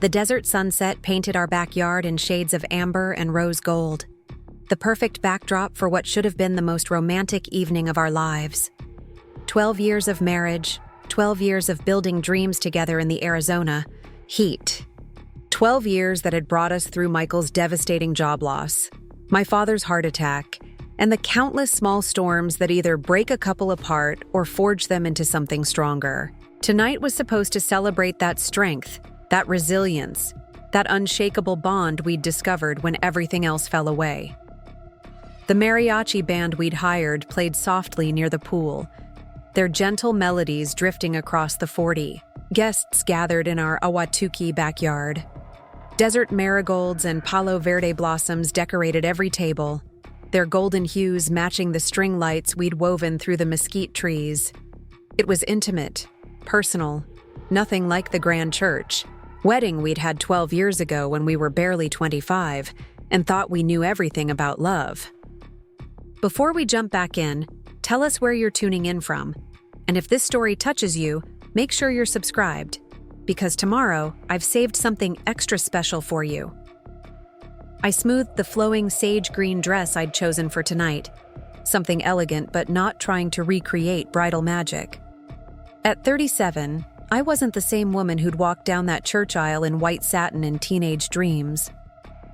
The desert sunset painted our backyard in shades of amber and rose gold. The perfect backdrop for what should have been the most romantic evening of our lives. 12 years of marriage, 12 years of building dreams together in the Arizona heat. 12 years that had brought us through Michael's devastating job loss, my father's heart attack, and the countless small storms that either break a couple apart or forge them into something stronger. Tonight was supposed to celebrate that strength, that resilience, that unshakable bond we'd discovered when everything else fell away. The mariachi band we'd hired played softly near the pool, their gentle melodies drifting across the 40. Guests gathered in our Ahwatukee backyard. Desert marigolds and palo verde blossoms decorated every table, their golden hues matching the string lights we'd woven through the mesquite trees. It was intimate, personal, nothing like the grand church wedding we'd had 12 years ago when we were barely 25 and thought we knew everything about love. Before we jump back in, tell us where you're tuning in from. And if this story touches you, make sure you're subscribed, because tomorrow I've saved something extra special for you. I smoothed the flowing sage green dress I'd chosen for tonight, something elegant but not trying to recreate bridal magic. At 37, I wasn't the same woman who'd walked down that church aisle in white satin in teenage dreams.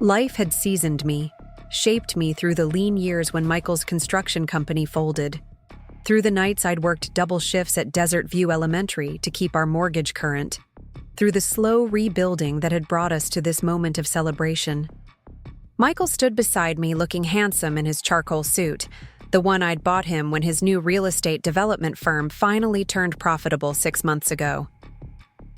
Life had seasoned me, shaped me through the lean years when Michael's construction company folded. Through the nights I'd worked double shifts at Desert View Elementary to keep our mortgage current. Through the slow rebuilding that had brought us to this moment of celebration. Michael stood beside me looking handsome in his charcoal suit, the one I'd bought him when his new real estate development firm finally turned profitable 6 months ago.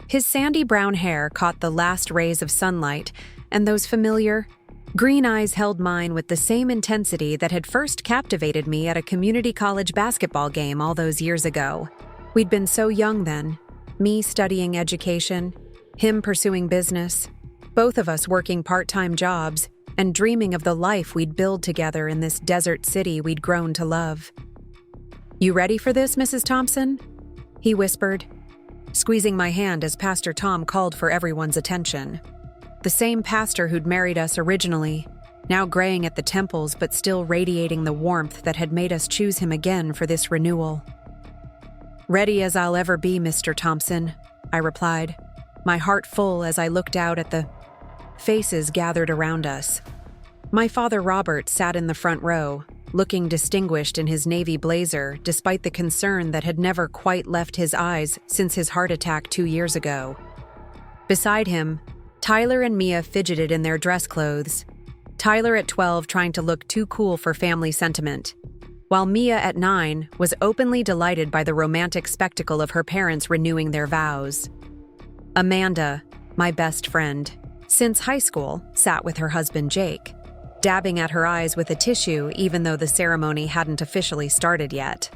His sandy brown hair caught the last rays of sunlight, and those familiar, green eyes held mine with the same intensity that had first captivated me at a community college basketball game all those years ago. We'd been so young then, me studying education, him pursuing business, both of us working part-time jobs, and dreaming of the life we'd build together in this desert city we'd grown to love. "You ready for this, Mrs. Thompson?" he whispered, squeezing my hand as Pastor Tom called for everyone's attention. The same pastor who'd married us originally, now graying at the temples but still radiating the warmth that had made us choose him again for this renewal. "Ready as I'll ever be, Mr. Thompson," I replied, my heart full as I looked out at the faces gathered around us. My father Robert sat in the front row, looking distinguished in his navy blazer despite the concern that had never quite left his eyes since his heart attack 2 years ago. Beside him, Tyler and Mia fidgeted in their dress clothes, Tyler at 12 trying to look too cool for family sentiment, while Mia at 9 was openly delighted by the romantic spectacle of her parents renewing their vows. Amanda, my best friend, since high school, sat with her husband Jake, dabbing at her eyes with a tissue even though the ceremony hadn't officially started yet.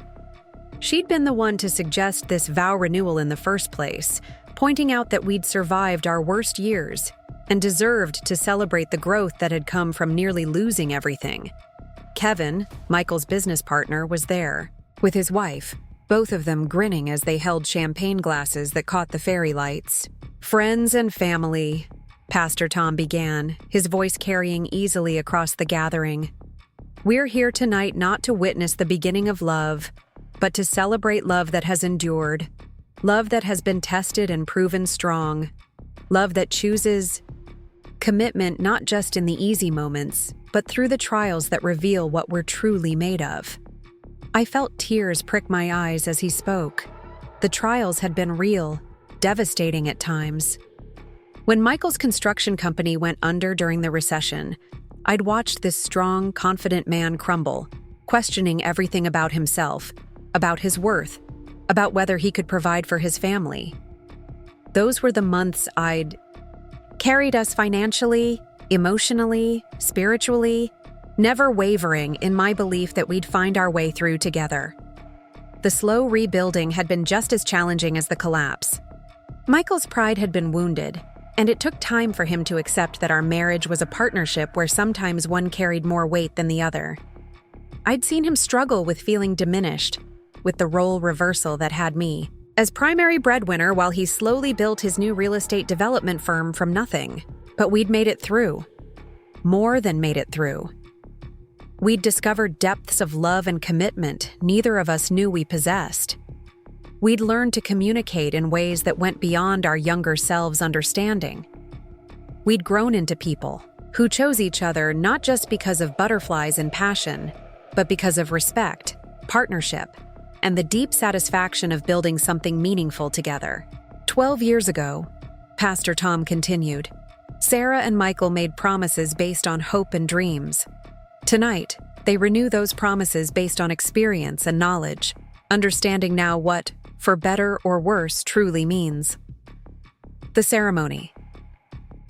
She'd been the one to suggest this vow renewal in the first place, pointing out that we'd survived our worst years and deserved to celebrate the growth that had come from nearly losing everything. Kevin, Michael's business partner, was there, with his wife, both of them grinning as they held champagne glasses that caught the fairy lights. "Friends and family," Pastor Tom began, his voice carrying easily across the gathering. "We're here tonight not to witness the beginning of love, but to celebrate love that has endured, love that has been tested and proven strong, love that chooses commitment not just in the easy moments, but through the trials that reveal what we're truly made of." I felt tears prick my eyes as he spoke. The trials had been real, devastating at times. When Michael's construction company went under during the recession, I'd watched this strong, confident man crumble, questioning everything about himself, about his worth, about whether he could provide for his family. Those were the months I'd carried us financially, emotionally, spiritually, never wavering in my belief that we'd find our way through together. The slow rebuilding had been just as challenging as the collapse. Michael's pride had been wounded, and it took time for him to accept that our marriage was a partnership where sometimes one carried more weight than the other. I'd seen him struggle with feeling diminished, with the role reversal that had me, as primary breadwinner while he slowly built his new real estate development firm from nothing. But we'd made it through. More than made it through. We'd discovered depths of love and commitment neither of us knew we possessed. We'd learned to communicate in ways that went beyond our younger selves' understanding. We'd grown into people who chose each other not just because of butterflies and passion, but because of respect, partnership, and the deep satisfaction of building something meaningful together. 12 years ago, Pastor Tom continued, Sarah and Michael made promises based on hope and dreams. Tonight, they renew those promises based on experience and knowledge, understanding now what, for better or worse, truly means. The ceremony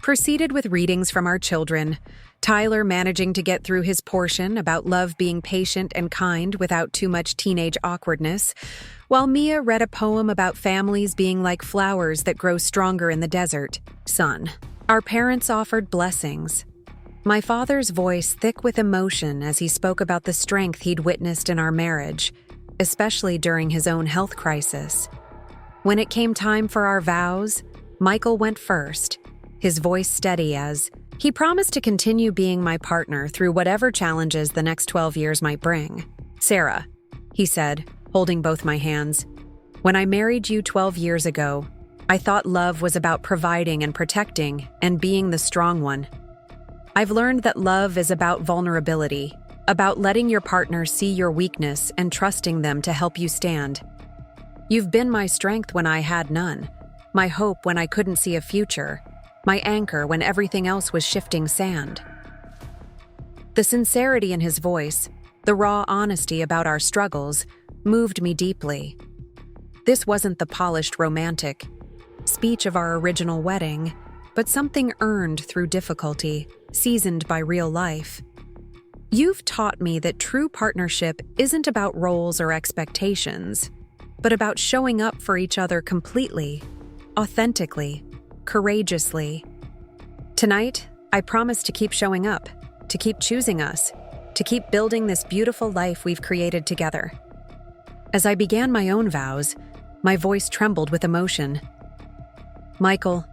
proceeded with readings from our children, Tyler managing to get through his portion about love being patient and kind without too much teenage awkwardness, while Mia read a poem about families being like flowers that grow stronger in the desert. Son. Our parents offered blessings. My father's voice thick with emotion as he spoke about the strength he'd witnessed in our marriage, especially during his own health crisis. When it came time for our vows, Michael went first, his voice steady as he promised to continue being my partner through whatever challenges the next 12 years might bring. Sarah, he said, holding both my hands, when I married you 12 years ago, I thought love was about providing and protecting and being the strong one. I've learned that love is about vulnerability, about letting your partner see your weakness and trusting them to help you stand. You've been my strength when I had none, my hope when I couldn't see a future, my anchor when everything else was shifting sand. The sincerity in his voice, the raw honesty about our struggles, moved me deeply. This wasn't the polished romantic speech of our original wedding, but something earned through difficulty, seasoned by real life. You've taught me that true partnership isn't about roles or expectations, but about showing up for each other completely, authentically, courageously. Tonight, I promise to keep showing up, to keep choosing us, to keep building this beautiful life we've created together. As I began my own vows, my voice trembled with emotion. Michael,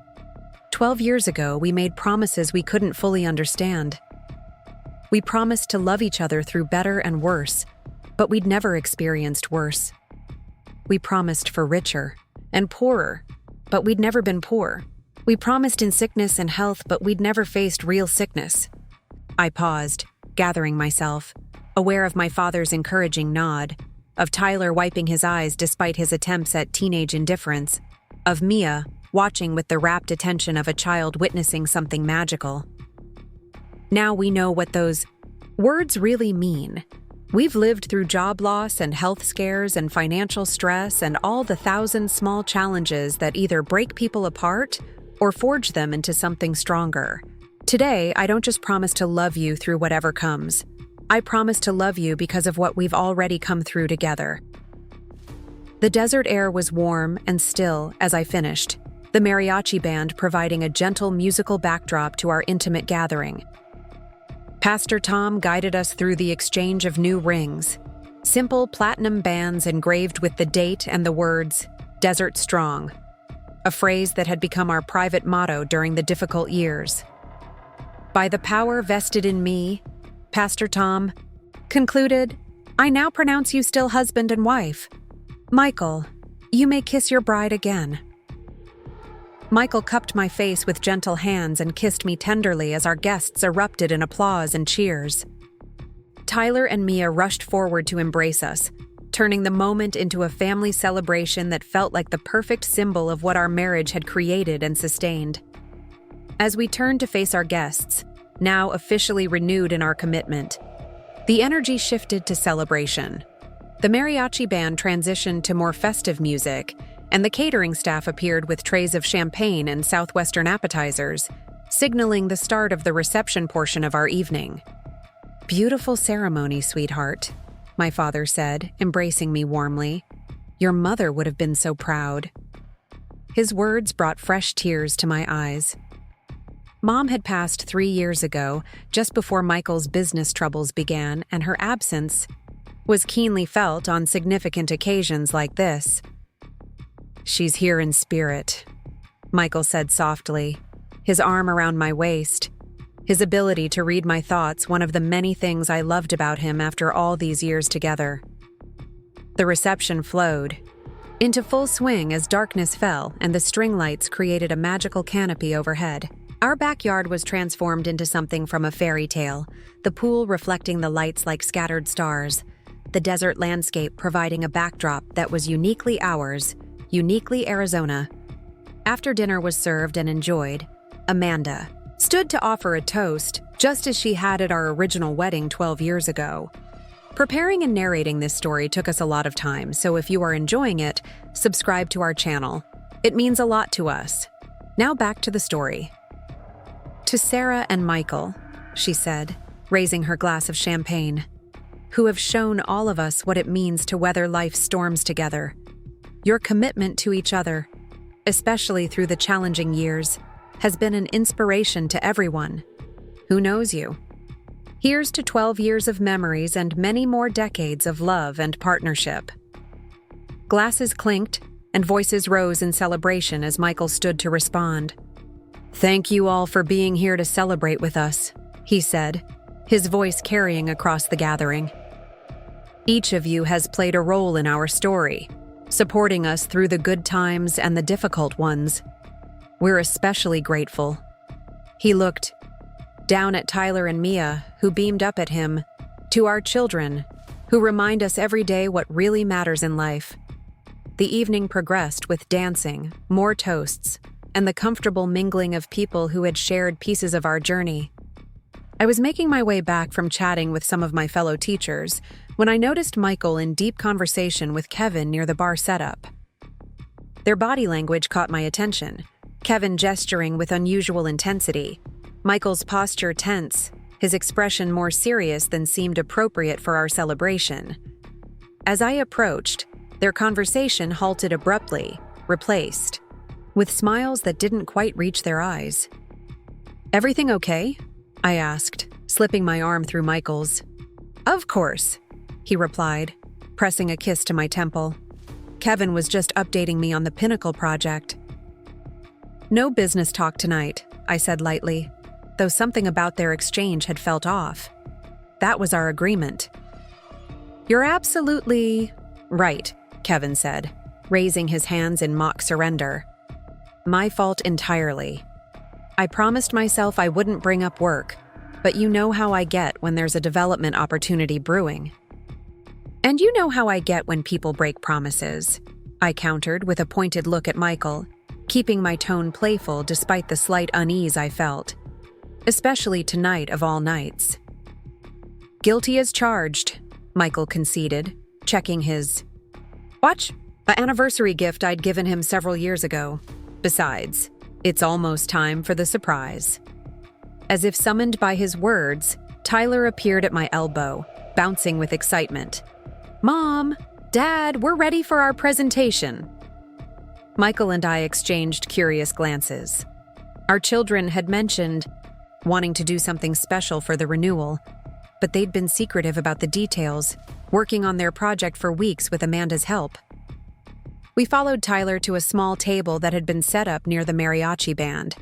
12 years ago, we made promises we couldn't fully understand. We promised to love each other through better and worse, but we'd never experienced worse. We promised for richer and poorer, but we'd never been poor. We promised in sickness and health, but we'd never faced real sickness. I paused, gathering myself, aware of my father's encouraging nod, of Tyler wiping his eyes despite his attempts at teenage indifference, of Mia watching with the rapt attention of a child witnessing something magical. Now we know what those words really mean. We've lived through job loss and health scares and financial stress and all the thousand small challenges that either break people apart or forge them into something stronger. Today, I don't just promise to love you through whatever comes. I promise to love you because of what we've already come through together. The desert air was warm and still as I finished, the mariachi band providing a gentle musical backdrop to our intimate gathering. Pastor Tom guided us through the exchange of new rings, simple platinum bands engraved with the date and the words, Desert Strong, a phrase that had become our private motto during the difficult years. By the power vested in me, Pastor Tom concluded, I now pronounce you still husband and wife. Michael, you may kiss your bride again. Michael cupped my face with gentle hands and kissed me tenderly as our guests erupted in applause and cheers. Tyler and Mia rushed forward to embrace us, turning the moment into a family celebration that felt like the perfect symbol of what our marriage had created and sustained. As we turned to face our guests, now officially renewed in our commitment, the energy shifted to celebration. The mariachi band transitioned to more festive music, and the catering staff appeared with trays of champagne and southwestern appetizers, signaling the start of the reception portion of our evening. Beautiful ceremony, sweetheart, my father said, embracing me warmly. Your mother would have been so proud. His words brought fresh tears to my eyes. Mom had passed 3 years ago, just before Michael's business troubles began, and her absence was keenly felt on significant occasions like this. She's here in spirit, Michael said softly, his arm around my waist. His ability to read my thoughts, one of the many things I loved about him after all these years together. The reception flowed into full swing as darkness fell and the string lights created a magical canopy overhead. Our backyard was transformed into something from a fairy tale, the pool reflecting the lights like scattered stars, the desert landscape providing a backdrop that was uniquely ours, uniquely Arizona. After dinner was served and enjoyed, Amanda stood to offer a toast, just as she had at our original wedding 12 years ago. Preparing and narrating this story took us a lot of time, so if you are enjoying it, subscribe to our channel. It means a lot to us. Now back to the story. To Sarah and Michael, she said, raising her glass of champagne, who have shown all of us what it means to weather life's storms together. Your commitment to each other, especially through the challenging years, has been an inspiration to everyone who knows you. Here's to 12 years of memories and many more decades of love and partnership. Glasses clinked and voices rose in celebration as Michael stood to respond. Thank you all for being here to celebrate with us, he said, his voice carrying across the gathering. Each of you has played a role in our story, supporting us through the good times and the difficult ones. We're especially grateful. He looked down at Tyler and Mia, who beamed up at him, to our children, who remind us every day what really matters in life. The evening progressed with dancing, more toasts, and the comfortable mingling of people who had shared pieces of our journey. I was making my way back from chatting with some of my fellow teachers when I noticed Michael in deep conversation with Kevin near the bar setup. Their body language caught my attention, Kevin gesturing with unusual intensity, Michael's posture tense, his expression more serious than seemed appropriate for our celebration. As I approached, their conversation halted abruptly, replaced with smiles that didn't quite reach their eyes. Everything okay? I asked, slipping my arm through Michael's. Of course, he replied, pressing a kiss to my temple. Kevin was just updating me on the Pinnacle project. No business talk tonight, I said lightly, though something about their exchange had felt off. That was our agreement. You're absolutely right, Kevin said, raising his hands in mock surrender. My fault entirely. I promised myself I wouldn't bring up work, but you know how I get when there's a development opportunity brewing. And you know how I get when people break promises, I countered with a pointed look at Michael, keeping my tone playful despite the slight unease I felt, especially tonight of all nights. Guilty as charged, Michael conceded, checking his watch, an anniversary gift I'd given him several years ago. Besides, it's almost time for the surprise. As if summoned by his words, Tyler appeared at my elbow, bouncing with excitement. Mom, Dad, we're ready for our presentation. Michael and I exchanged curious glances. Our children had mentioned wanting to do something special for the renewal, but they'd been secretive about the details, working on their project for weeks with Amanda's help. We followed Tyler to a small table that had been set up near the mariachi band,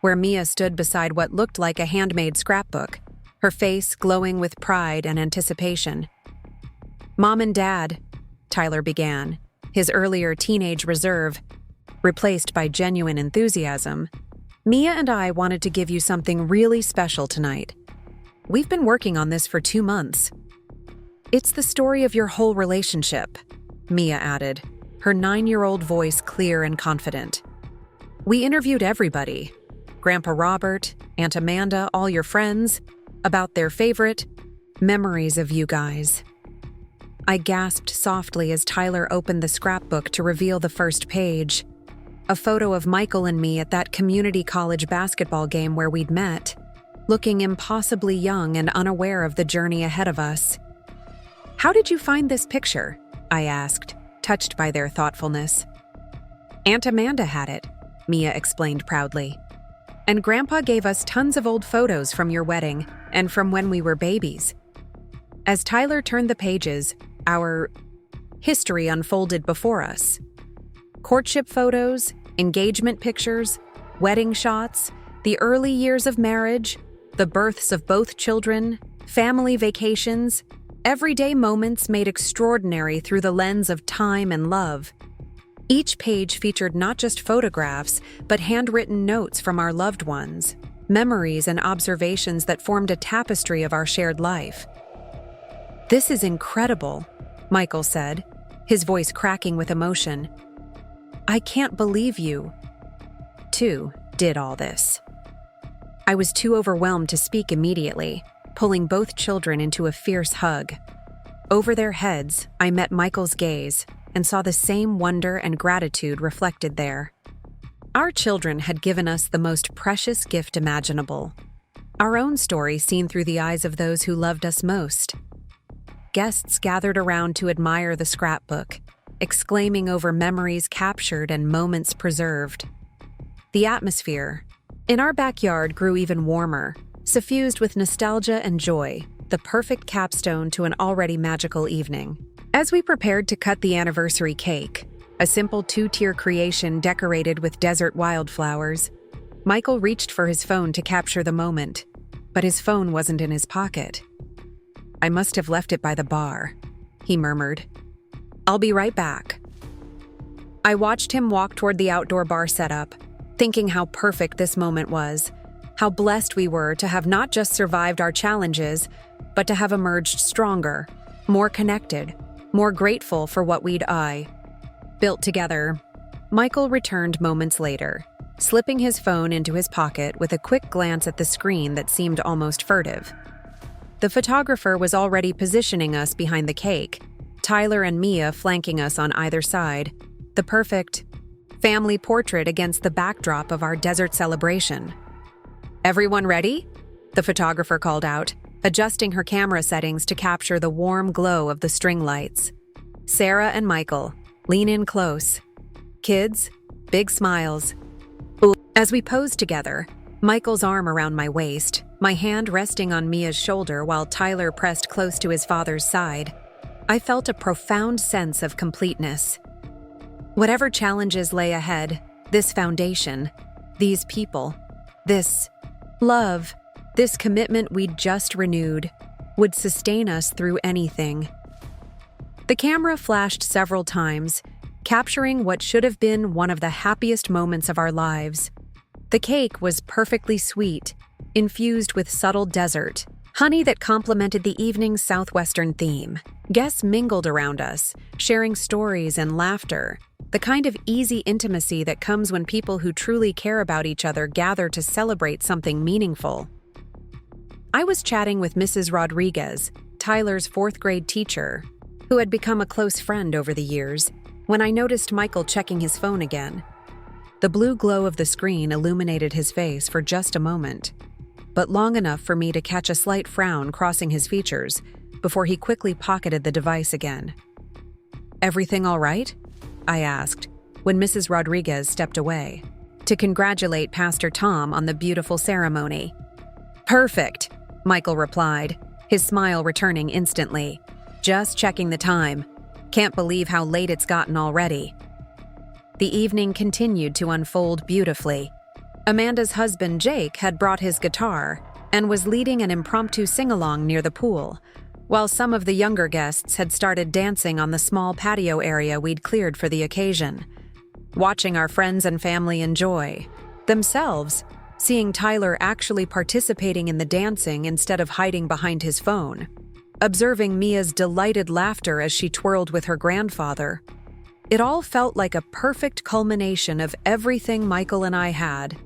where Mia stood beside what looked like a handmade scrapbook, her face glowing with pride and anticipation. Mom and Dad, Tyler began, his earlier teenage reserve replaced by genuine enthusiasm. Mia and I wanted to give you something really special tonight. We've been working on this for 2 months. It's the story of your whole relationship, Mia added, her 9-year-old voice clear and confident. We interviewed everybody, Grandpa Robert, Aunt Amanda, all your friends, about their favorite memories of you guys. I gasped softly as Tyler opened the scrapbook to reveal the first page, a photo of Michael and me at that community college basketball game where we'd met, looking impossibly young and unaware of the journey ahead of us. How did you find this picture? I asked, touched by their thoughtfulness. Aunt Amanda had it, Mia explained proudly. And Grandpa gave us tons of old photos from your wedding and from when we were babies. As Tyler turned the pages, our history unfolded before us. Courtship photos, engagement pictures, wedding shots, the early years of marriage, the births of both children, family vacations, everyday moments made extraordinary through the lens of time and love. Each page featured not just photographs, but handwritten notes from our loved ones, memories and observations that formed a tapestry of our shared life. "This is incredible," Michael said, his voice cracking with emotion. "I can't believe you two did all this." I was too overwhelmed to speak immediately, pulling both children into a fierce hug. Over their heads, I met Michael's gaze and saw the same wonder and gratitude reflected there. Our children had given us the most precious gift imaginable, our own story seen through the eyes of those who loved us most. Guests gathered around to admire the scrapbook, exclaiming over memories captured and moments preserved. The atmosphere in our backyard grew even warmer, suffused with nostalgia and joy, the perfect capstone to an already magical evening. As we prepared to cut the anniversary cake, a simple two-tier creation decorated with desert wildflowers, Michael reached for his phone to capture the moment, but his phone wasn't in his pocket. "I must have left it by the bar," he murmured. "I'll be right back." I watched him walk toward the outdoor bar setup, thinking how perfect this moment was, how blessed we were to have not just survived our challenges, but to have emerged stronger, more connected, more grateful for what we'd built together. Michael returned moments later, slipping his phone into his pocket with a quick glance at the screen that seemed almost furtive. The photographer was already positioning us behind the cake, Tyler and Mia flanking us on either side, the perfect family portrait against the backdrop of our desert celebration. "Everyone ready?" the photographer called out, adjusting her camera settings to capture the warm glow of the string lights. Sarah and Michael, lean in close. Kids, big smiles. As we posed together, Michael's arm around my waist, my hand resting on Mia's shoulder while Tyler pressed close to his father's side, I felt a profound sense of completeness. Whatever challenges lay ahead, this foundation, these people, this love, this commitment we'd just renewed, would sustain us through anything. The camera flashed several times, capturing what should have been one of the happiest moments of our lives. The cake was perfectly sweet, infused with subtle desert, honey that complemented the evening's southwestern theme. Guests mingled around us, sharing stories and laughter, the kind of easy intimacy that comes when people who truly care about each other gather to celebrate something meaningful. I was chatting with Mrs. Rodriguez, Tyler's fourth-grade teacher, who had become a close friend over the years, when I noticed Michael checking his phone again. The blue glow of the screen illuminated his face for just a moment, but long enough for me to catch a slight frown crossing his features before he quickly pocketed the device again. "Everything all right?" I asked, when Mrs. Rodriguez stepped away, to congratulate Pastor Tom on the beautiful ceremony. "Perfect," Michael replied, his smile returning instantly. "Just checking the time. Can't believe how late it's gotten already." The evening continued to unfold beautifully. Amanda's husband, Jake, had brought his guitar and was leading an impromptu sing-along near the pool, while some of the younger guests had started dancing on the small patio area we'd cleared for the occasion. Watching our friends and family enjoy themselves, seeing Tyler actually participating in the dancing instead of hiding behind his phone, observing Mia's delighted laughter as she twirled with her grandfather, it all felt like a perfect culmination of everything Michael and I had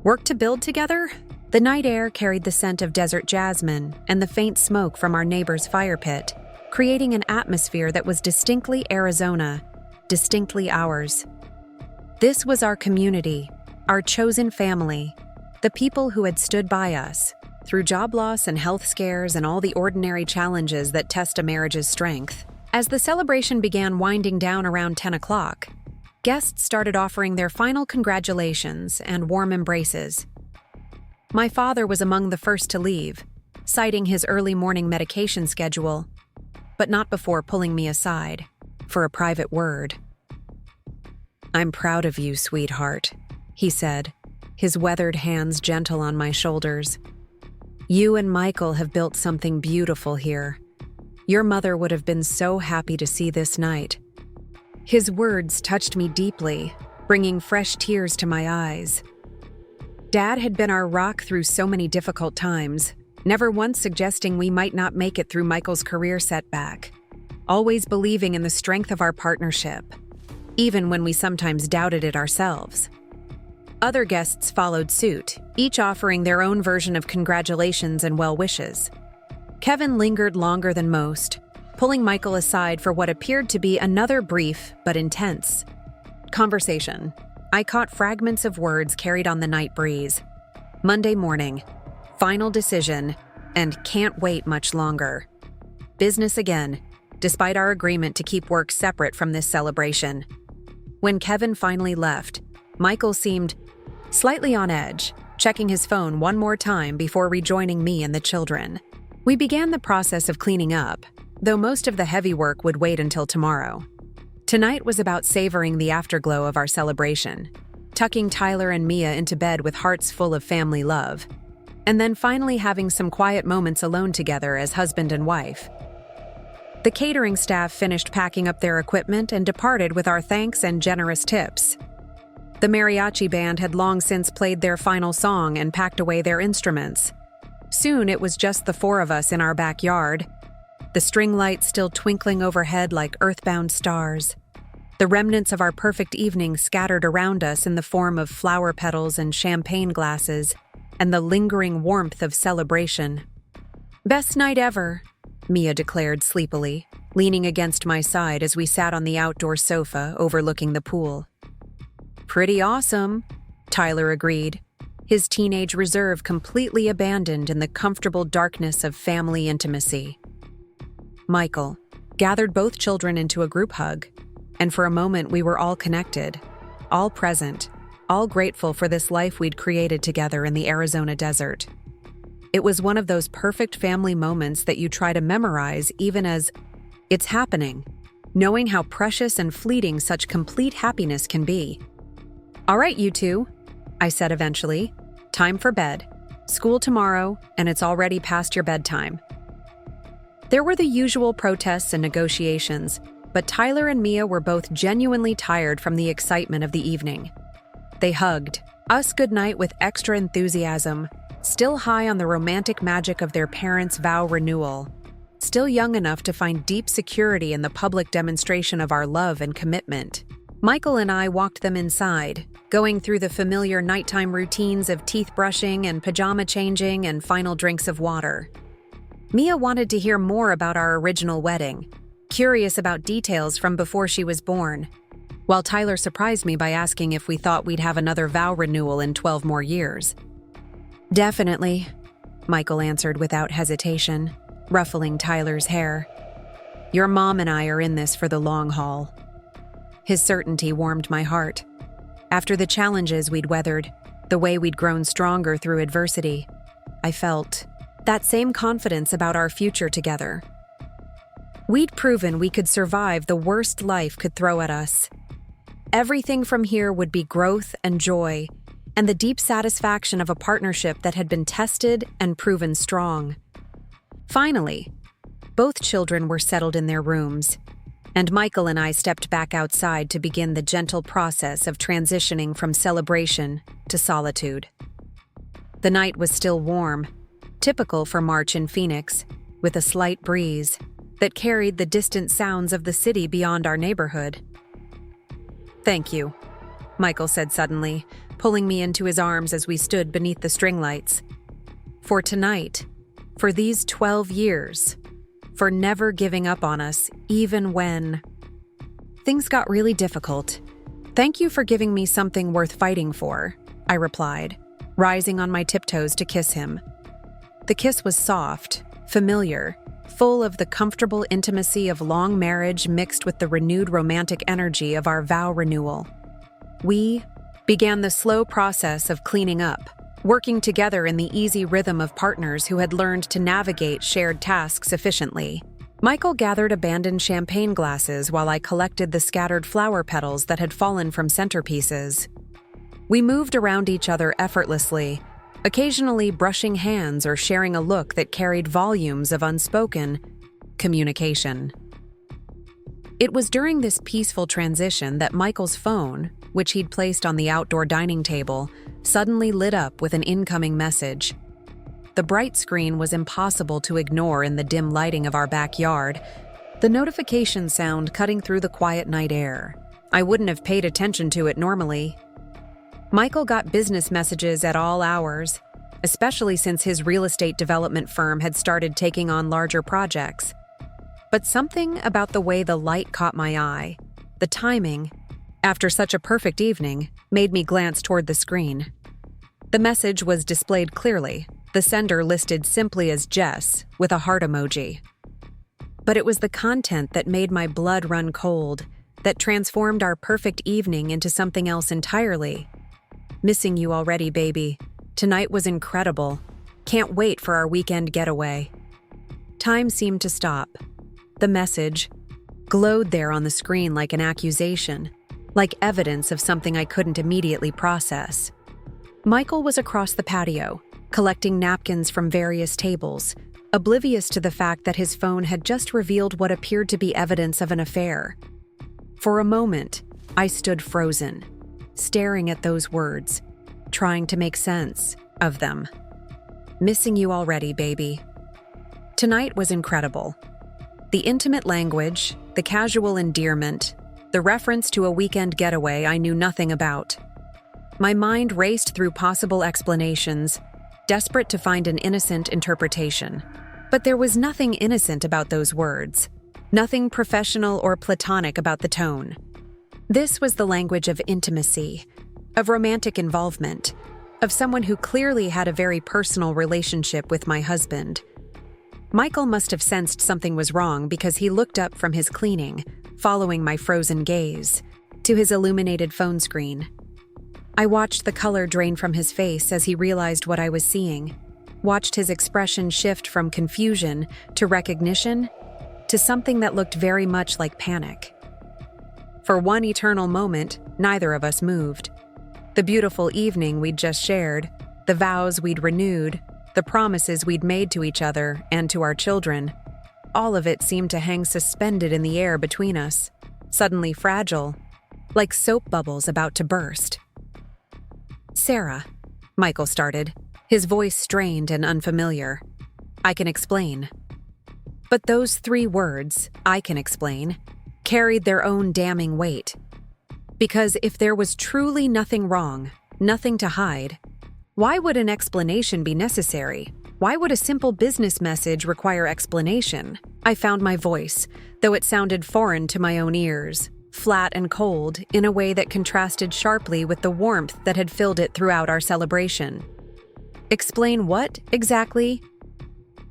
worked to build together. The night air carried the scent of desert jasmine and the faint smoke from our neighbor's fire pit, creating an atmosphere that was distinctly Arizona, distinctly ours. This was our community, our chosen family, the people who had stood by us through job loss and health scares and all the ordinary challenges that test a marriage's strength. As the celebration began winding down around 10 o'clock, guests started offering their final congratulations and warm embraces. My father was among the first to leave, citing his early morning medication schedule, but not before pulling me aside for a private word. "I'm proud of you, sweetheart," he said, his weathered hands gentle on my shoulders. "You and Michael have built something beautiful here. Your mother would have been so happy to see this night." His words touched me deeply, bringing fresh tears to my eyes. Dad had been our rock through so many difficult times, never once suggesting we might not make it through Michael's career setback, always believing in the strength of our partnership, even when we sometimes doubted it ourselves. Other guests followed suit, each offering their own version of congratulations and well wishes. Kevin lingered longer than most, pulling Michael aside for what appeared to be another brief but intense conversation. I caught fragments of words carried on the night breeze. Monday morning, final decision, and can't wait much longer. Business again, despite our agreement to keep work separate from this celebration. When Kevin finally left, Michael seemed slightly on edge, checking his phone one more time before rejoining me and the children. We began the process of cleaning up, though most of the heavy work would wait until tomorrow. Tonight was about savoring the afterglow of our celebration, tucking Tyler and Mia into bed with hearts full of family love, and then finally having some quiet moments alone together as husband and wife. The catering staff finished packing up their equipment and departed with our thanks and generous tips. The mariachi band had long since played their final song and packed away their instruments. Soon it was just the four of us in our backyard, the string lights still twinkling overhead like earthbound stars, the remnants of our perfect evening scattered around us in the form of flower petals and champagne glasses, and the lingering warmth of celebration. "Best night ever," Mia declared sleepily, leaning against my side as we sat on the outdoor sofa overlooking the pool. "Pretty awesome," Tyler agreed, his teenage reserve completely abandoned in the comfortable darkness of family intimacy. Michael gathered both children into a group hug, and for a moment we were all connected, all present, all grateful for this life we'd created together in the Arizona desert. It was one of those perfect family moments that you try to memorize even as it's happening, knowing how precious and fleeting such complete happiness can be. "All right, you two," I said eventually. "Time for bed. School tomorrow, and it's already past your bedtime." There were the usual protests and negotiations, but Tyler and Mia were both genuinely tired from the excitement of the evening. They hugged us goodnight with extra enthusiasm, still high on the romantic magic of their parents' vow renewal, still young enough to find deep security in the public demonstration of our love and commitment. Michael and I walked them inside, going through the familiar nighttime routines of teeth brushing and pajama changing and final drinks of water. Mia wanted to hear more about our original wedding, curious about details from before she was born, while Tyler surprised me by asking if we thought we'd have another vow renewal in 12 more years. "Definitely," Michael answered without hesitation, ruffling Tyler's hair. "Your mom and I are in this for the long haul." His certainty warmed my heart. After the challenges we'd weathered, the way we'd grown stronger through adversity, I felt that same confidence about our future together. We'd proven we could survive the worst life could throw at us. Everything from here would be growth and joy, and the deep satisfaction of a partnership that had been tested and proven strong. Finally, both children were settled in their rooms, and Michael and I stepped back outside to begin the gentle process of transitioning from celebration to solitude. The night was still warm, typical for March in Phoenix, with a slight breeze that carried the distant sounds of the city beyond our neighborhood. "Thank you," Michael said suddenly, pulling me into his arms as we stood beneath the string lights. "For tonight, for these 12 years, for never giving up on us, even when things got really difficult. Thank you for giving me something worth fighting for," I replied, rising on my tiptoes to kiss him. The kiss was soft, familiar, full of the comfortable intimacy of long marriage mixed with the renewed romantic energy of our vow renewal. We began the slow process of cleaning up, working together in the easy rhythm of partners who had learned to navigate shared tasks efficiently. Michael gathered abandoned champagne glasses while I collected the scattered flower petals that had fallen from centerpieces. We moved around each other effortlessly, occasionally brushing hands or sharing a look that carried volumes of unspoken communication. It was during this peaceful transition that Michael's phone, which he'd placed on the outdoor dining table, suddenly lit up with an incoming message. The bright screen was impossible to ignore in the dim lighting of our backyard, the notification sound cutting through the quiet night air. I wouldn't have paid attention to it normally. Michael got business messages at all hours, especially since his real estate development firm had started taking on larger projects. But something about the way the light caught my eye, the timing, after such a perfect evening, made me glance toward the screen. The message was displayed clearly, the sender listed simply as Jess, with a heart emoji. But it was the content that made my blood run cold, that transformed our perfect evening into something else entirely. Missing you already, baby. Tonight was incredible. Can't wait for our weekend getaway. Time seemed to stop. The message glowed there on the screen like an accusation, like evidence of something I couldn't immediately process. Michael was across the patio, collecting napkins from various tables, oblivious to the fact that his phone had just revealed what appeared to be evidence of an affair. For a moment, I stood frozen, staring at those words, trying to make sense of them. Missing you already, baby. Tonight was incredible. The intimate language, the casual endearment, the reference to a weekend getaway I knew nothing about. My mind raced through possible explanations, desperate to find an innocent interpretation. But there was nothing innocent about those words, nothing professional or platonic about the tone. This was the language of intimacy, of romantic involvement, of someone who clearly had a very personal relationship with my husband. Michael must have sensed something was wrong because he looked up from his cleaning, following my frozen gaze, to his illuminated phone screen. I watched the color drain from his face as he realized what I was seeing, watched his expression shift from confusion to recognition to something that looked very much like panic. For one eternal moment, neither of us moved. The beautiful evening we'd just shared, the vows we'd renewed, the promises we'd made to each other and to our children, all of it seemed to hang suspended in the air between us, suddenly fragile, like soap bubbles about to burst. "Sarah," Michael started, his voice strained and unfamiliar. "I can explain." But those 3 words, "I can explain," carried their own damning weight. Because if there was truly nothing wrong, nothing to hide, why would an explanation be necessary? Why would a simple business message require explanation? I found my voice, though it sounded foreign to my own ears, flat and cold in a way that contrasted sharply with the warmth that had filled it throughout our celebration. Explain what, exactly?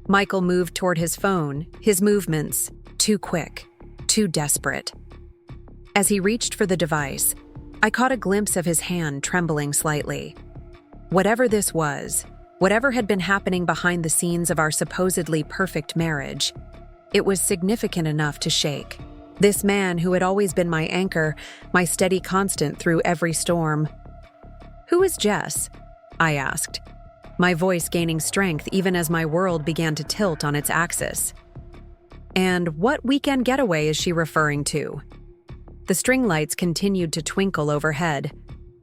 Michael moved toward his phone, his movements too quick, too desperate. As he reached for the device, I caught a glimpse of his hand trembling slightly. Whatever this was, whatever had been happening behind the scenes of our supposedly perfect marriage, it was significant enough to shake. This man who had always been my anchor, my steady constant through every storm. "Who is Jess?" I asked, my voice gaining strength even as my world began to tilt on its axis. "And what weekend getaway is she referring to?" The string lights continued to twinkle overhead,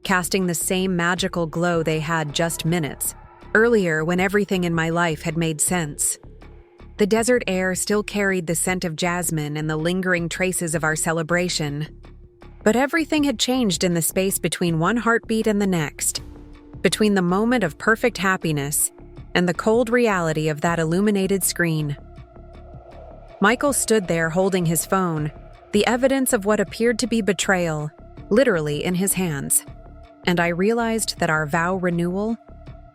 casting the same magical glow they had just minutes earlier when everything in my life had made sense. The desert air still carried the scent of jasmine and the lingering traces of our celebration. But everything had changed in the space between one heartbeat and the next, between the moment of perfect happiness and the cold reality of that illuminated screen. Michael stood there holding his phone, the evidence of what appeared to be betrayal, literally in his hands. And I realized that our vow renewal,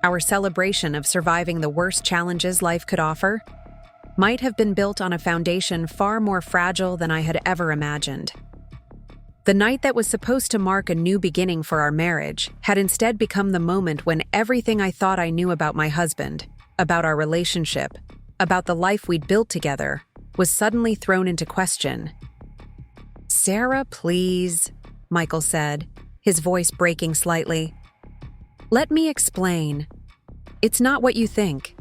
our celebration of surviving the worst challenges life could offer, might have been built on a foundation far more fragile than I had ever imagined. The night that was supposed to mark a new beginning for our marriage had instead become the moment when everything I thought I knew about my husband, about our relationship, about the life we'd built together, was suddenly thrown into question. "Sarah, please," Michael said, his voice breaking slightly. "Let me explain. It's not what you think."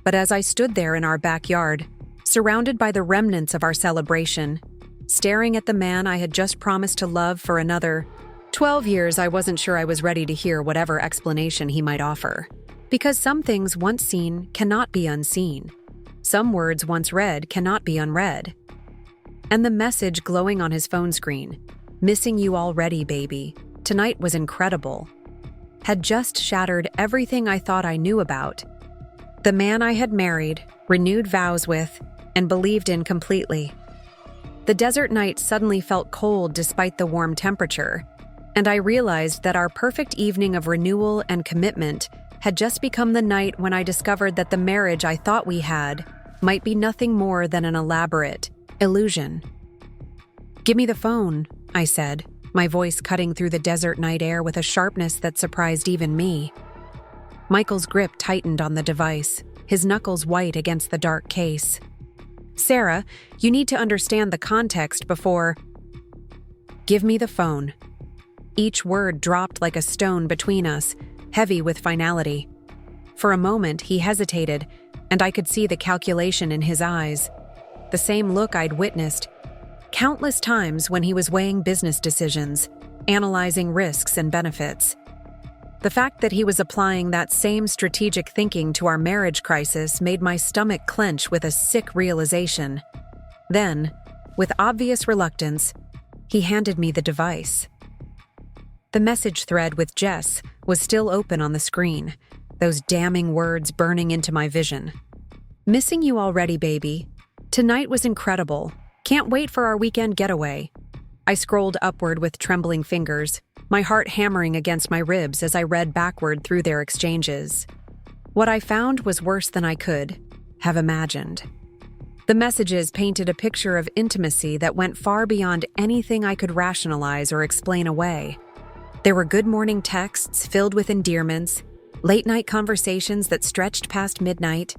But as I stood there in our backyard, surrounded by the remnants of our celebration, staring at the man I had just promised to love for another 12 years, I wasn't sure I was ready to hear whatever explanation he might offer. Because some things once seen cannot be unseen. Some words once read cannot be unread. And the message glowing on his phone screen, "Missing you already, baby. Tonight was incredible," had just shattered everything I thought I knew about the man I had married, renewed vows with, and believed in completely. The desert night suddenly felt cold despite the warm temperature, and I realized that our perfect evening of renewal and commitment had just become the night when I discovered that the marriage I thought we had might be nothing more than an elaborate illusion. "Give me the phone," I said, my voice cutting through the desert night air with a sharpness that surprised even me. Michael's grip tightened on the device, his knuckles white against the dark case. "Sarah, you need to understand the context before—" "Give me the phone." Each word dropped like a stone between us, heavy with finality. For a moment, he hesitated, and I could see the calculation in his eyes. The same look I'd witnessed countless times when he was weighing business decisions, analyzing risks and benefits. The fact that he was applying that same strategic thinking to our marriage crisis made my stomach clench with a sick realization. Then, with obvious reluctance, he handed me the device. The message thread with Jess was still open on the screen, those damning words burning into my vision. "Missing you already, baby. Tonight was incredible. Can't wait for our weekend getaway." I scrolled upward with trembling fingers, my heart hammering against my ribs as I read backward through their exchanges. What I found was worse than I could have imagined. The messages painted a picture of intimacy that went far beyond anything I could rationalize or explain away. There were good morning texts filled with endearments, late-night conversations that stretched past midnight,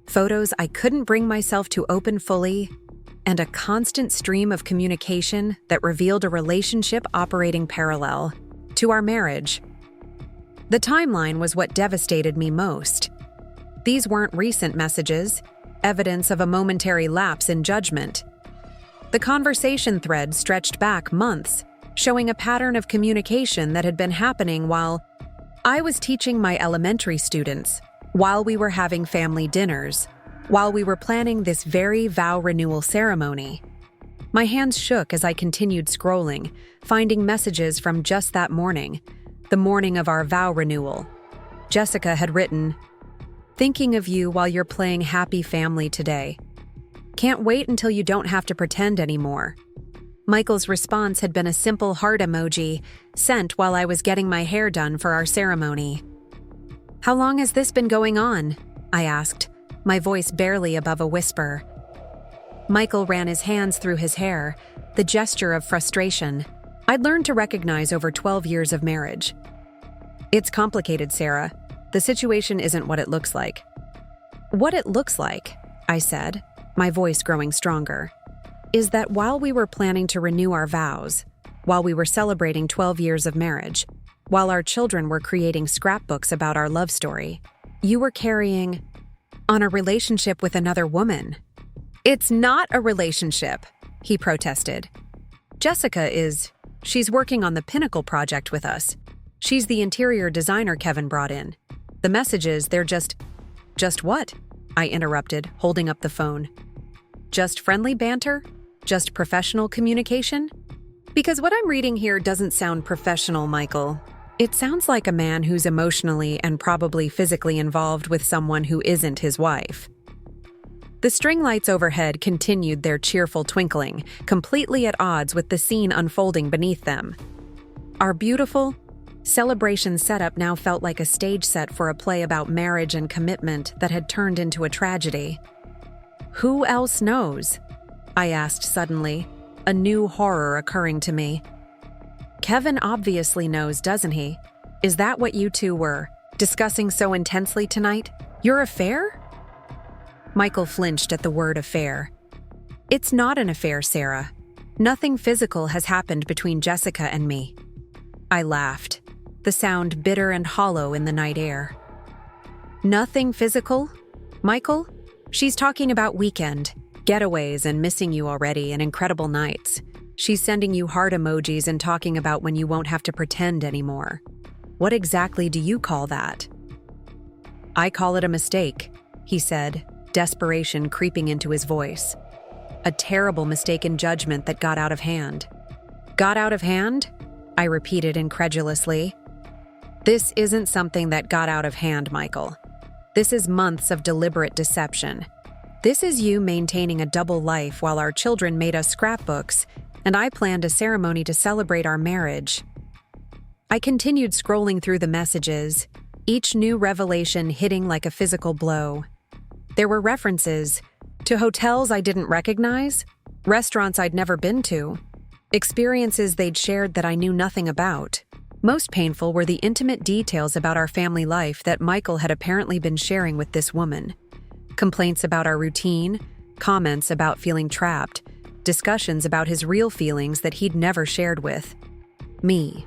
photos I couldn't bring myself to open fully, and a constant stream of communication that revealed a relationship operating parallel to our marriage. The timeline was what devastated me most. These weren't recent messages, evidence of a momentary lapse in judgment. The conversation thread stretched back months, showing a pattern of communication that had been happening while I was teaching my elementary students, while we were having family dinners, while we were planning this very vow renewal ceremony. My hands shook as I continued scrolling, finding messages from just that morning, the morning of our vow renewal. Jessica had written, "Thinking of you while you're playing happy family today. Can't wait until you don't have to pretend anymore." Michael's response had been a simple heart emoji, sent while I was getting my hair done for our ceremony. "How long has this been going on?" I asked, my voice barely above a whisper. Michael ran his hands through his hair, the gesture of frustration I'd learned to recognize over 12 years of marriage. "It's complicated, Sarah. The situation isn't what it looks like." "What it looks like," I said, my voice growing stronger, "is that while we were planning to renew our vows, while we were celebrating 12 years of marriage, while our children were creating scrapbooks about our love story, you were carrying on a relationship with another woman." "It's not a relationship," he protested. She's working on the Pinnacle project with us. She's the interior designer Kevin brought in. The messages, they're just what?" I interrupted, holding up the phone. "Just friendly banter? Just professional communication?" "Because what I'm reading here doesn't sound professional, Michael. It sounds like a man who's emotionally and probably physically involved with someone who isn't his wife." The string lights overhead continued their cheerful twinkling, completely at odds with the scene unfolding beneath them. Our beautiful celebration setup now felt like a stage set for a play about marriage and commitment that had turned into a tragedy. "Who else knows?" I asked suddenly, a new horror occurring to me. "Kevin obviously knows, doesn't he? Is that what you two were discussing so intensely tonight? Your affair?" Michael flinched at the word affair, It's not an affair, Sarah. Nothing physical has happened between Jessica and me. I laughed, the sound bitter and hollow in the night air. Nothing physical? Michael? She's talking about weekend, getaways and missing you already and incredible nights. She's sending you heart emojis and talking about when you won't have to pretend anymore. What exactly do you call that? I call it a mistake, he said, desperation creeping into his voice. A terrible mistaken judgment that got out of hand. Got out of hand? I repeated incredulously. This isn't something that got out of hand, Michael. This is months of deliberate deception. This is you maintaining a double life while our children made us scrapbooks, and I planned a ceremony to celebrate our marriage. I continued scrolling through the messages, each new revelation hitting like a physical blow. There were references to hotels I didn't recognize, restaurants I'd never been to, experiences they'd shared that I knew nothing about. Most painful were the intimate details about our family life that Michael had apparently been sharing with this woman. Complaints about our routine, comments about feeling trapped, discussions about his real feelings that he'd never shared with me.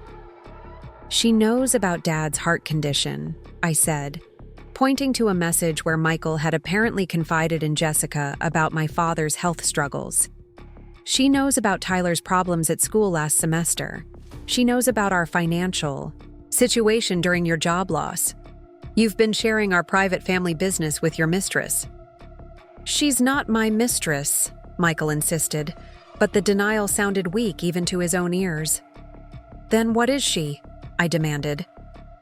She knows about Dad's heart condition, I said, pointing to a message where Michael had apparently confided in Jessica about my father's health struggles. She knows about Tyler's problems at school last semester. She knows about our financial situation during your job loss. You've been sharing our private family business with your mistress. She's not my mistress, Michael insisted, but the denial sounded weak even to his own ears. Then what is she? I demanded.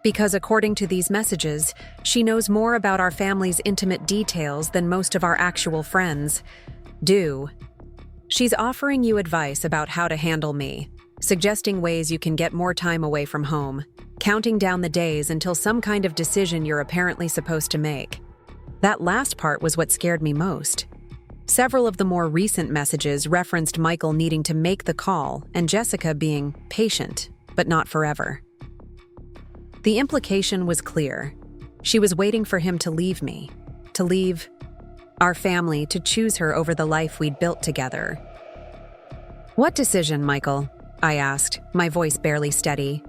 Because according to these messages, she knows more about our family's intimate details than most of our actual friends do. She's offering you advice about how to handle me, suggesting ways you can get more time away from home, counting down the days until some kind of decision you're apparently supposed to make. That last part was what scared me most. Several of the more recent messages referenced Michael needing to make the call and Jessica being patient, but not forever. The implication was clear. She was waiting for him to leave me, to leave our family, to choose her over the life we'd built together. What decision, Michael? I asked, my voice barely steady.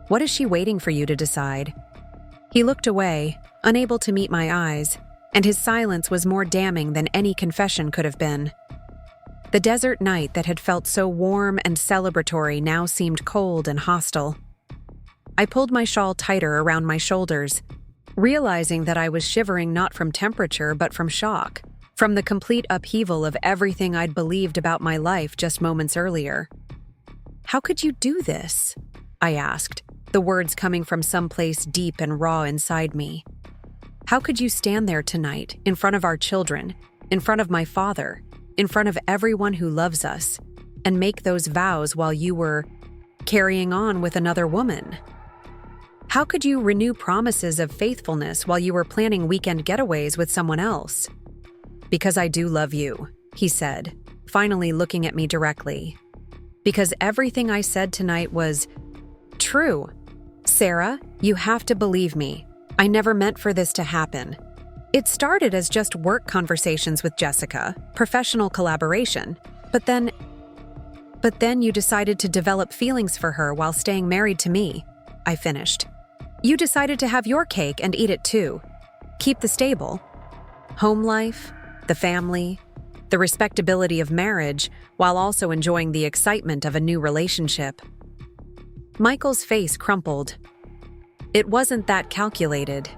What is she waiting for you to decide? He looked away, unable to meet my eyes, and his silence was more damning than any confession could have been. The desert night that had felt so warm and celebratory now seemed cold and hostile. I pulled my shawl tighter around my shoulders, realizing that I was shivering not from temperature but from shock, from the complete upheaval of everything I'd believed about my life just moments earlier. How could you do this? I asked, the words coming from someplace deep and raw inside me. How could you stand there tonight, in front of our children, in front of my father, in front of everyone who loves us, and make those vows while you were carrying on with another woman? How could you renew promises of faithfulness while you were planning weekend getaways with someone else? Because I do love you, he said, finally looking at me directly. Because everything I said tonight was true. Sarah, you have to believe me. I never meant for this to happen. It started as just work conversations with Jessica, professional collaboration, but then you decided to develop feelings for her while staying married to me, I finished. You decided to have your cake and eat it too. Keep the stable, home life, the family, the respectability of marriage, while also enjoying the excitement of a new relationship. Michael's face crumpled. It wasn't that calculated.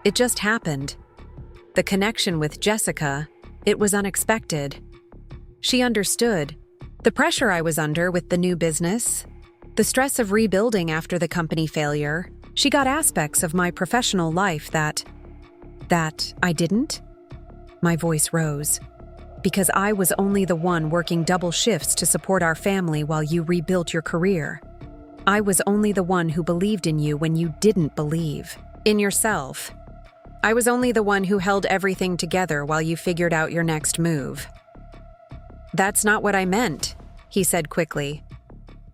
It just happened. The connection with Jessica, it was unexpected. She understood the pressure I was under with the new business, the stress of rebuilding after the company failure. She got aspects of my professional life that I didn't. My voice rose. Because I was only the one working double shifts to support our family while you rebuilt your career. I was only the one who believed in you when you didn't believe in yourself. I was only the one who held everything together while you figured out your next move. That's not what I meant, he said quickly.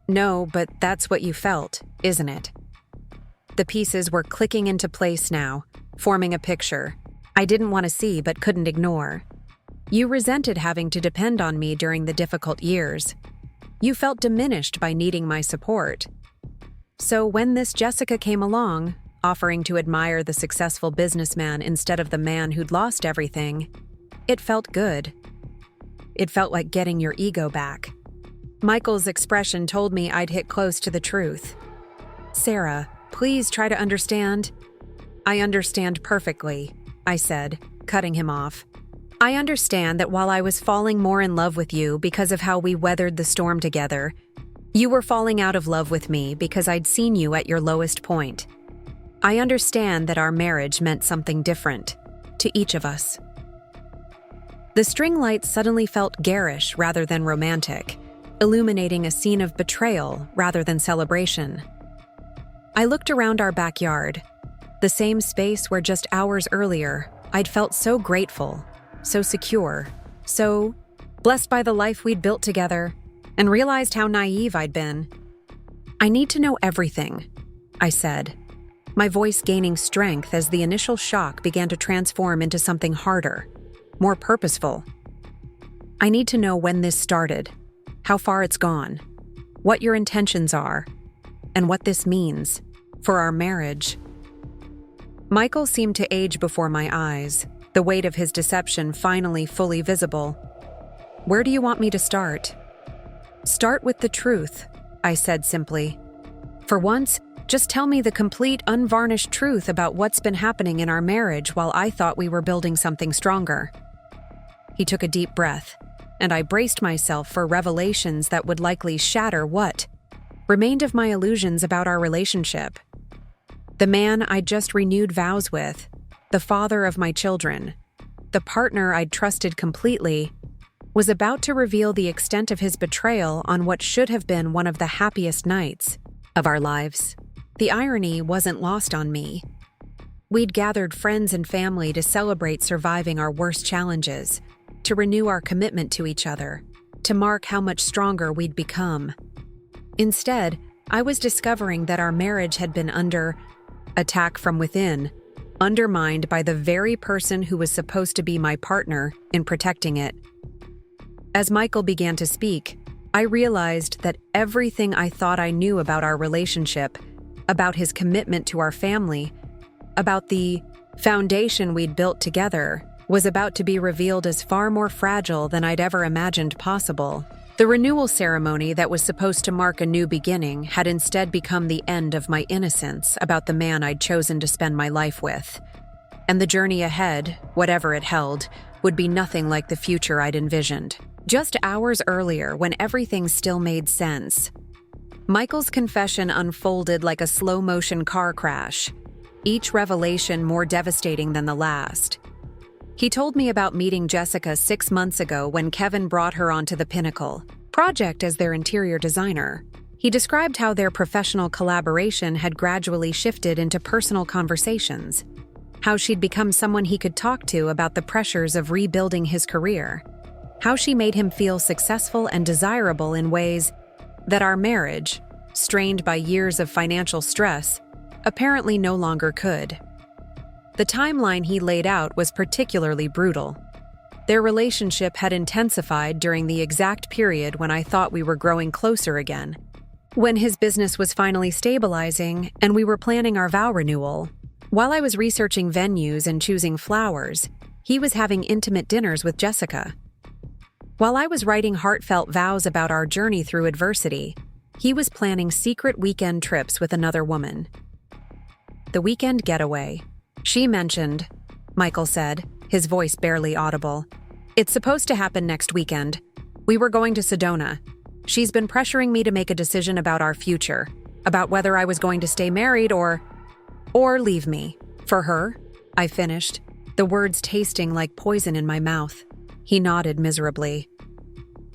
No, but that's what you felt, isn't it? The pieces were clicking into place now, forming a picture I didn't want to see but couldn't ignore. You resented having to depend on me during the difficult years. You felt diminished by needing my support. So when this Jessica came along, offering to admire the successful businessman instead of the man who'd lost everything, it felt good. It felt like getting your ego back. Michael's expression told me I'd hit close to the truth. Sarah, please try to understand. I understand perfectly, I said, cutting him off. I understand that while I was falling more in love with you because of how we weathered the storm together, you were falling out of love with me because I'd seen you at your lowest point. I understand that our marriage meant something different to each of us. The string lights suddenly felt garish rather than romantic, illuminating a scene of betrayal rather than celebration. I looked around our backyard, the same space where just hours earlier I'd felt so grateful, so secure, so blessed by the life we'd built together, and realized how naive I'd been. I need to know everything, I said, my voice gaining strength as the initial shock began to transform into something harder, more purposeful. I need to know when this started, how far it's gone, what your intentions are, and what this means for our marriage. Michael seemed to age before my eyes, the weight of his deception finally fully visible. Where do you want me to start? Start with the truth, I said simply. For once, just tell me the complete, unvarnished truth about what's been happening in our marriage while I thought we were building something stronger. He took a deep breath, and I braced myself for revelations that would likely shatter what remained of my illusions about our relationship. The man I'd just renewed vows with, the father of my children, the partner I'd trusted completely, was about to reveal the extent of his betrayal on what should have been one of the happiest nights of our lives. The irony wasn't lost on me. We'd gathered friends and family to celebrate surviving our worst challenges, to renew our commitment to each other, to mark how much stronger we'd become. Instead, I was discovering that our marriage had been under attack from within, undermined by the very person who was supposed to be my partner in protecting it. As Michael began to speak, I realized that everything I thought I knew about our relationship, about his commitment to our family, about the foundation we'd built together, was about to be revealed as far more fragile than I'd ever imagined possible. The renewal ceremony that was supposed to mark a new beginning had instead become the end of my innocence about the man I'd chosen to spend my life with. And the journey ahead, whatever it held, would be nothing like the future I'd envisioned. Just hours earlier, when everything still made sense, Michael's confession unfolded like a slow-motion car crash, each revelation more devastating than the last. He told me about meeting Jessica 6 months ago when Kevin brought her onto the Pinnacle project as their interior designer. He described how their professional collaboration had gradually shifted into personal conversations, how she'd become someone he could talk to about the pressures of rebuilding his career, how she made him feel successful and desirable in ways that our marriage, strained by years of financial stress, apparently no longer could. The timeline he laid out was particularly brutal. Their relationship had intensified during the exact period when I thought we were growing closer again, when his business was finally stabilizing and we were planning our vow renewal. While I was researching venues and choosing flowers, he was having intimate dinners with Jessica. While I was writing heartfelt vows about our journey through adversity, he was planning secret weekend trips with another woman. The weekend getaway, she mentioned, Michael said, his voice barely audible. It's supposed to happen next weekend. We were going to Sedona. She's been pressuring me to make a decision about our future, about whether I was going to stay married or leave me. For her, I finished, the words tasting like poison in my mouth. He nodded miserably.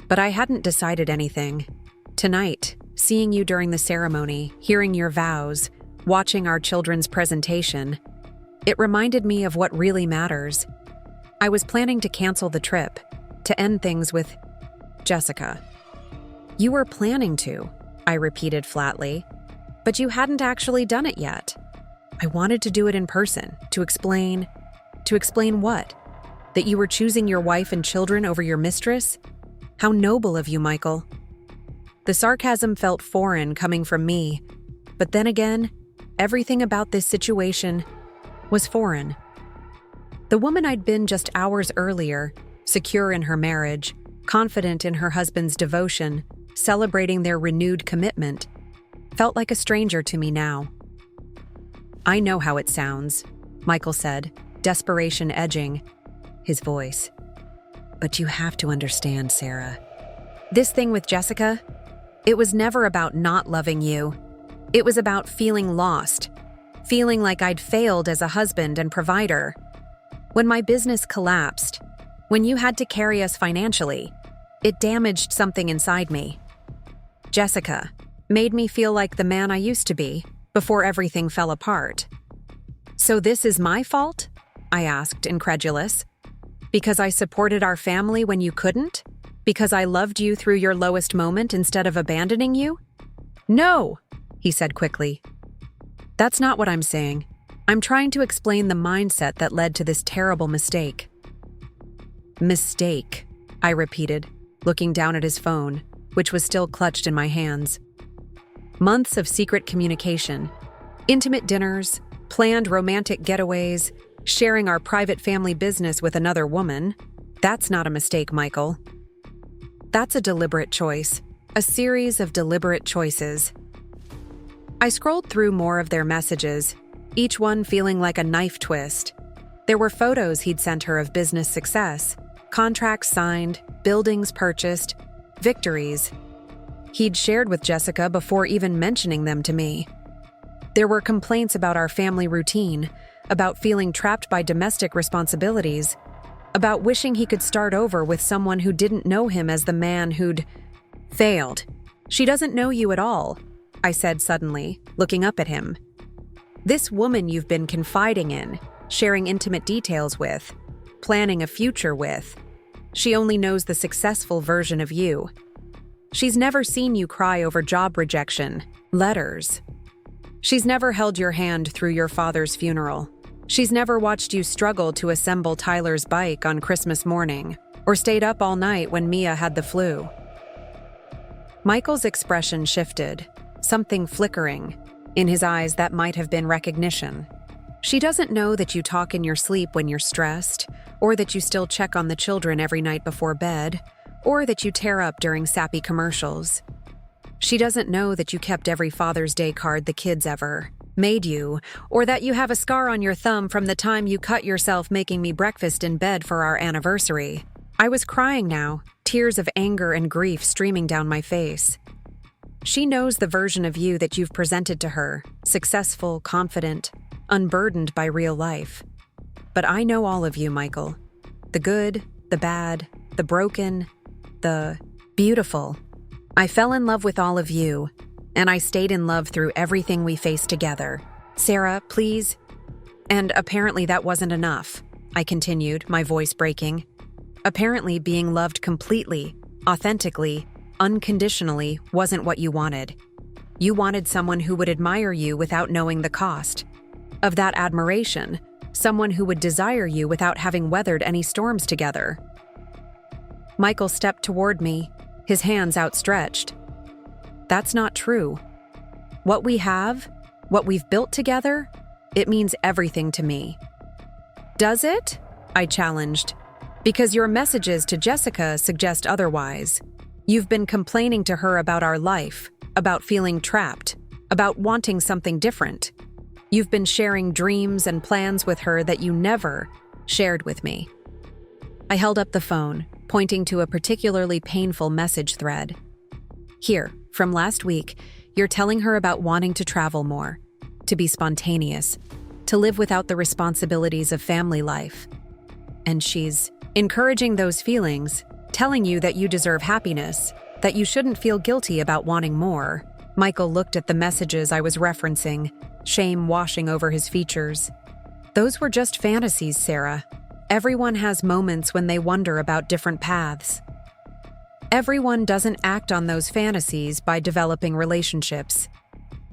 But I hadn't decided anything. Tonight, seeing you during the ceremony, hearing your vows, watching our children's presentation, it reminded me of what really matters. I was planning to cancel the trip, to end things with Jessica. You were planning to, I repeated flatly, but you hadn't actually done it yet. I wanted to do it in person, to explain what? That you were choosing your wife and children over your mistress? How noble of you, Michael. The sarcasm felt foreign coming from me, but then again, everything about this situation was foreign. The woman I'd been just hours earlier, secure in her marriage, confident in her husband's devotion, celebrating their renewed commitment, felt like a stranger to me now. "I know how it sounds," Michael said, desperation edging his voice. "But you have to understand, Sarah. This thing with Jessica, it was never about not loving you. It was about feeling lost, feeling like I'd failed as a husband and provider. When my business collapsed, when you had to carry us financially, it damaged something inside me. Jessica made me feel like the man I used to be before everything fell apart." "So this is my fault?" I asked, incredulous. "Because I supported our family when you couldn't? Because I loved you through your lowest moment instead of abandoning you?" "No," he said quickly. "That's not what I'm saying. I'm trying to explain the mindset that led to this terrible mistake." "Mistake," I repeated, looking down at his phone, which was still clutched in my hands. Months of secret communication, intimate dinners, planned romantic getaways, sharing our private family business with another woman. That's not a mistake, Michael. That's a deliberate choice, a series of deliberate choices. I scrolled through more of their messages, each one feeling like a knife twist. There were photos he'd sent her of business success, contracts signed, buildings purchased, victories he'd shared with Jessica before even mentioning them to me. There were complaints about our family routine, about feeling trapped by domestic responsibilities, about wishing he could start over with someone who didn't know him as the man who'd failed. "She doesn't know you at all," I said suddenly, looking up at him. "This woman you've been confiding in, sharing intimate details with, planning a future with, she only knows the successful version of you. She's never seen you cry over job rejection, letters. She's never held your hand through your father's funeral. She's never watched you struggle to assemble Tyler's bike on Christmas morning, or stayed up all night when Mia had the flu." Michael's expression shifted, something flickering in his eyes that might have been recognition. "She doesn't know that you talk in your sleep when you're stressed, or that you still check on the children every night before bed, or that you tear up during sappy commercials. She doesn't know that you kept every Father's Day card the kids ever made you, or that you have a scar on your thumb from the time you cut yourself making me breakfast in bed for our anniversary." I was crying now, tears of anger and grief streaming down my face. "She knows the version of you that you've presented to her, successful, confident, unburdened by real life. But I know all of you, Michael. The good, the bad, the broken, the beautiful. I fell in love with all of you, and I stayed in love through everything we faced together. Sarah, please." "And apparently that wasn't enough," I continued, my voice breaking. "Apparently being loved completely, authentically, unconditionally wasn't what you wanted. You wanted someone who would admire you without knowing the cost of that admiration, someone who would desire you without having weathered any storms together." Michael stepped toward me, his hands outstretched. "That's not true. What we have, what we've built together, it means everything to me." "Does it?" I challenged. "Because your messages to Jessica suggest otherwise. You've been complaining to her about our life, about feeling trapped, about wanting something different. You've been sharing dreams and plans with her that you never shared with me." I held up the phone, pointing to a particularly painful message thread. "Here, from last week, you're telling her about wanting to travel more, to be spontaneous, to live without the responsibilities of family life. And she's encouraging those feelings, telling you that you deserve happiness, that you shouldn't feel guilty about wanting more." Michael looked at the messages I was referencing, shame washing over his features. "Those were just fantasies, Sarah. Everyone has moments when they wonder about different paths. Everyone doesn't act on those fantasies by developing relationships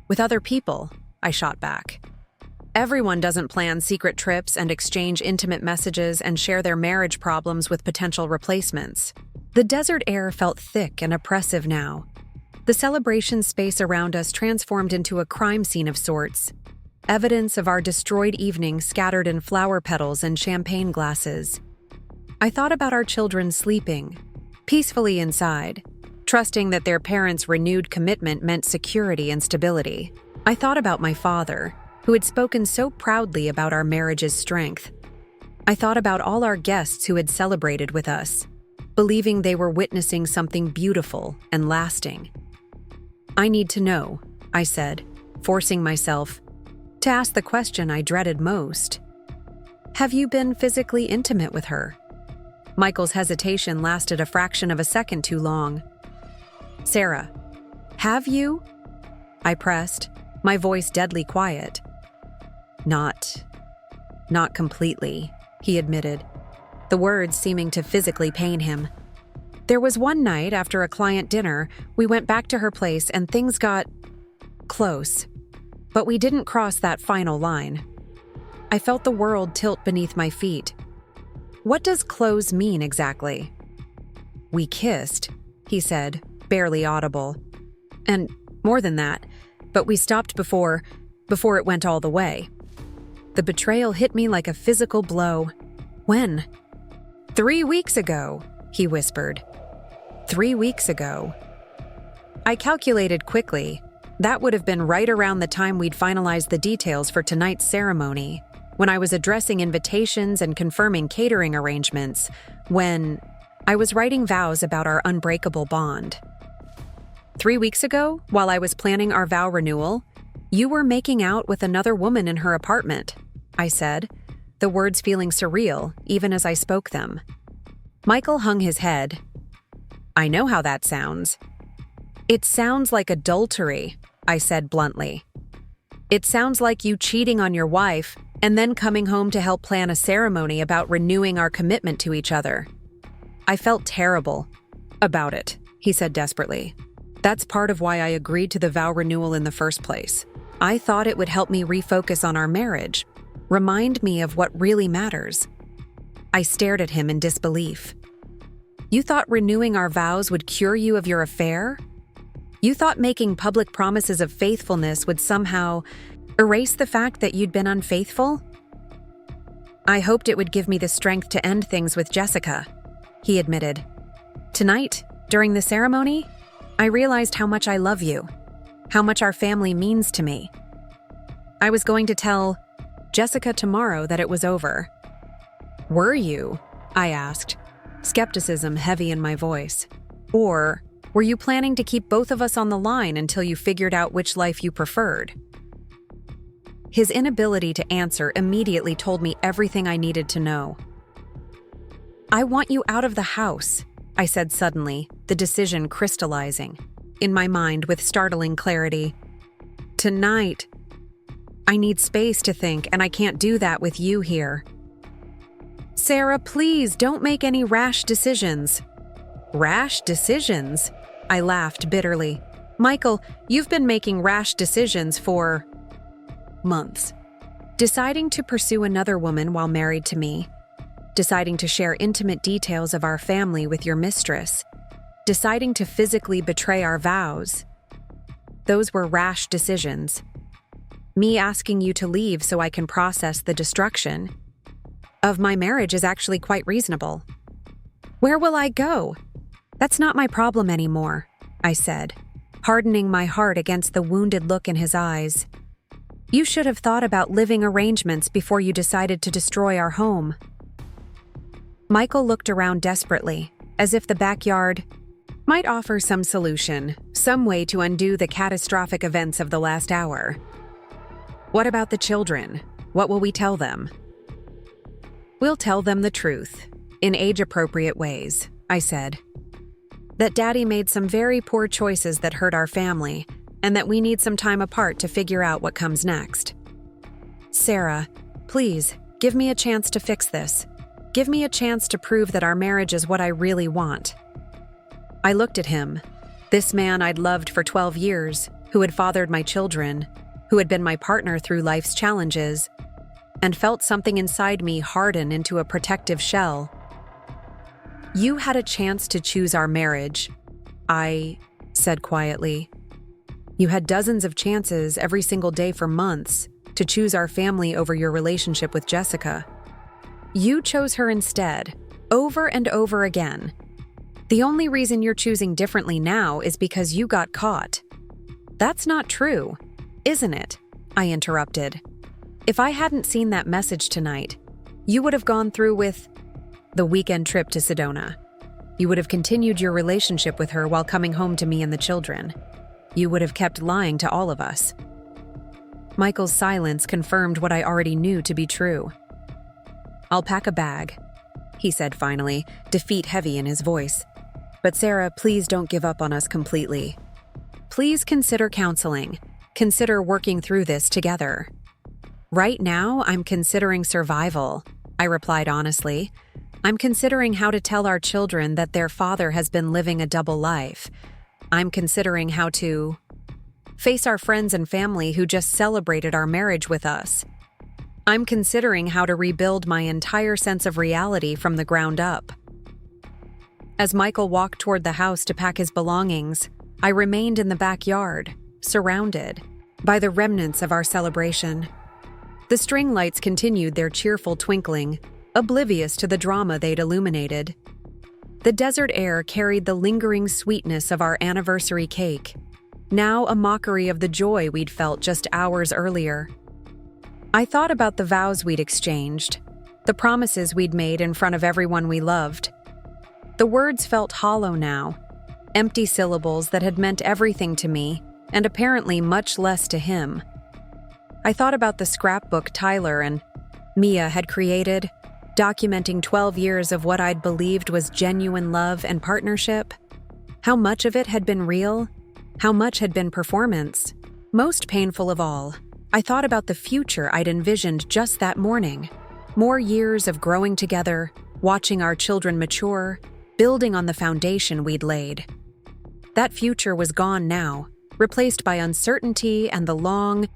with other people," I shot back. Everyone doesn't plan secret trips and exchange intimate messages and share their marriage problems with potential replacements. The desert air felt thick and oppressive now. The celebration space around us transformed into a crime scene of sorts. Evidence of our destroyed evening scattered in flower petals and champagne glasses. I thought about our children sleeping, peacefully inside, trusting that their parents' renewed commitment meant security and stability. I thought about my father, who had spoken so proudly about our marriage's strength. I thought about all our guests who had celebrated with us, believing they were witnessing something beautiful and lasting. "I need to know," I said, forcing myself to ask the question I dreaded most. "Have you been physically intimate with her?" Michael's hesitation lasted a fraction of a second too long. "Sarah, have you?" I pressed, my voice deadly quiet. Not completely," he admitted, the words seeming to physically pain him. "There was one night after a client dinner, we went back to her place and things got close. But we didn't cross that final line. I felt the world tilt beneath my feet. What does close mean exactly?" "We kissed," he said, barely audible. "And more than that, but we stopped before it went all the way." The betrayal hit me like a physical blow. "When?" "3 weeks ago," he whispered. 3 weeks ago. I calculated quickly. That would have been right around the time we'd finalized the details for tonight's ceremony, when I was addressing invitations and confirming catering arrangements, when I was writing vows about our unbreakable bond. 3 weeks ago, while I was planning our vow renewal, you were making out with another woman in her apartment, I said, the words feeling surreal even as I spoke them. Michael hung his head. "I know how that sounds." "It sounds like adultery," I said bluntly. "It sounds like you cheating on your wife and then coming home to help plan a ceremony about renewing our commitment to each other." I felt terrible about it, he said desperately. "That's part of why I agreed to the vow renewal in the first place. I thought it would help me refocus on our marriage, remind me of what really matters." I stared at him in disbelief. "You thought renewing our vows would cure you of your affair? You thought making public promises of faithfulness would somehow erase the fact that you'd been unfaithful?" "I hoped it would give me the strength to end things with Jessica," he admitted. "Tonight, during the ceremony, I realized how much I love you, how much our family means to me. I was going to tell Jessica tomorrow that it was over." "Were you?" I asked, skepticism heavy in my voice. "Or were you planning to keep both of us on the line until you figured out which life you preferred?" His inability to answer immediately told me everything I needed to know. "I want you out of the house," I said suddenly, the decision crystallizing in my mind with startling clarity. "Tonight. I need space to think, and I can't do that with you here." "Sarah, please don't make any rash decisions." "Rash decisions?" I laughed bitterly. "Michael, you've been making rash decisions for months. Deciding to pursue another woman while married to me, deciding to share intimate details of our family with your mistress, deciding to physically betray our vows. Those were rash decisions. Me asking you to leave so I can process the destruction of my marriage is actually quite reasonable." "Where will I go?" "That's not my problem anymore," I said, hardening my heart against the wounded look in his eyes. "You should have thought about living arrangements before you decided to destroy our home." Michael looked around desperately, as if the backyard might offer some solution, some way to undo the catastrophic events of the last hour. "What about the children? What will we tell them?" "We'll tell them the truth, in age-appropriate ways," I said. "That Daddy made some very poor choices that hurt our family, and that we need some time apart to figure out what comes next. Sarah, please, give me a chance to fix this. Give me a chance to prove that our marriage is what I really want." I looked at him, this man I'd loved for 12 years, who had fathered my children, who had been my partner through life's challenges, and felt something inside me harden into a protective shell. "You had a chance to choose our marriage," I said quietly. "You had dozens of chances every single day for months to choose our family over your relationship with Jessica. You chose her instead, over and over again. The only reason you're choosing differently now is because you got caught." "That's not true, isn't it?" I interrupted. "If I hadn't seen that message tonight, you would have gone through with the weekend trip to Sedona. You would have continued your relationship with her while coming home to me and the children. You would have kept lying to all of us." Michael's silence confirmed what I already knew to be true. "I'll pack a bag," he said finally, defeat heavy in his voice. "But Sarah, please don't give up on us completely. Please consider counseling. Consider working through this together." "Right now, I'm considering survival," I replied honestly. "I'm considering how to tell our children that their father has been living a double life. I'm considering how to face our friends and family who just celebrated our marriage with us. I'm considering how to rebuild my entire sense of reality from the ground up." As Michael walked toward the house to pack his belongings, I remained in the backyard, surrounded by the remnants of our celebration. The string lights continued their cheerful twinkling, oblivious to the drama they'd illuminated. The desert air carried the lingering sweetness of our anniversary cake, now a mockery of the joy we'd felt just hours earlier. I thought about the vows we'd exchanged, the promises we'd made in front of everyone we loved. The words felt hollow now, empty syllables that had meant everything to me, and apparently much less to him. I thought about the scrapbook Tyler and Mia had created, documenting 12 years of what I'd believed was genuine love and partnership. How much of it had been real? How much had been performance? Most painful of all, I thought about the future I'd envisioned just that morning. More years of growing together, watching our children mature, building on the foundation we'd laid. That future was gone now, replaced by uncertainty and the long,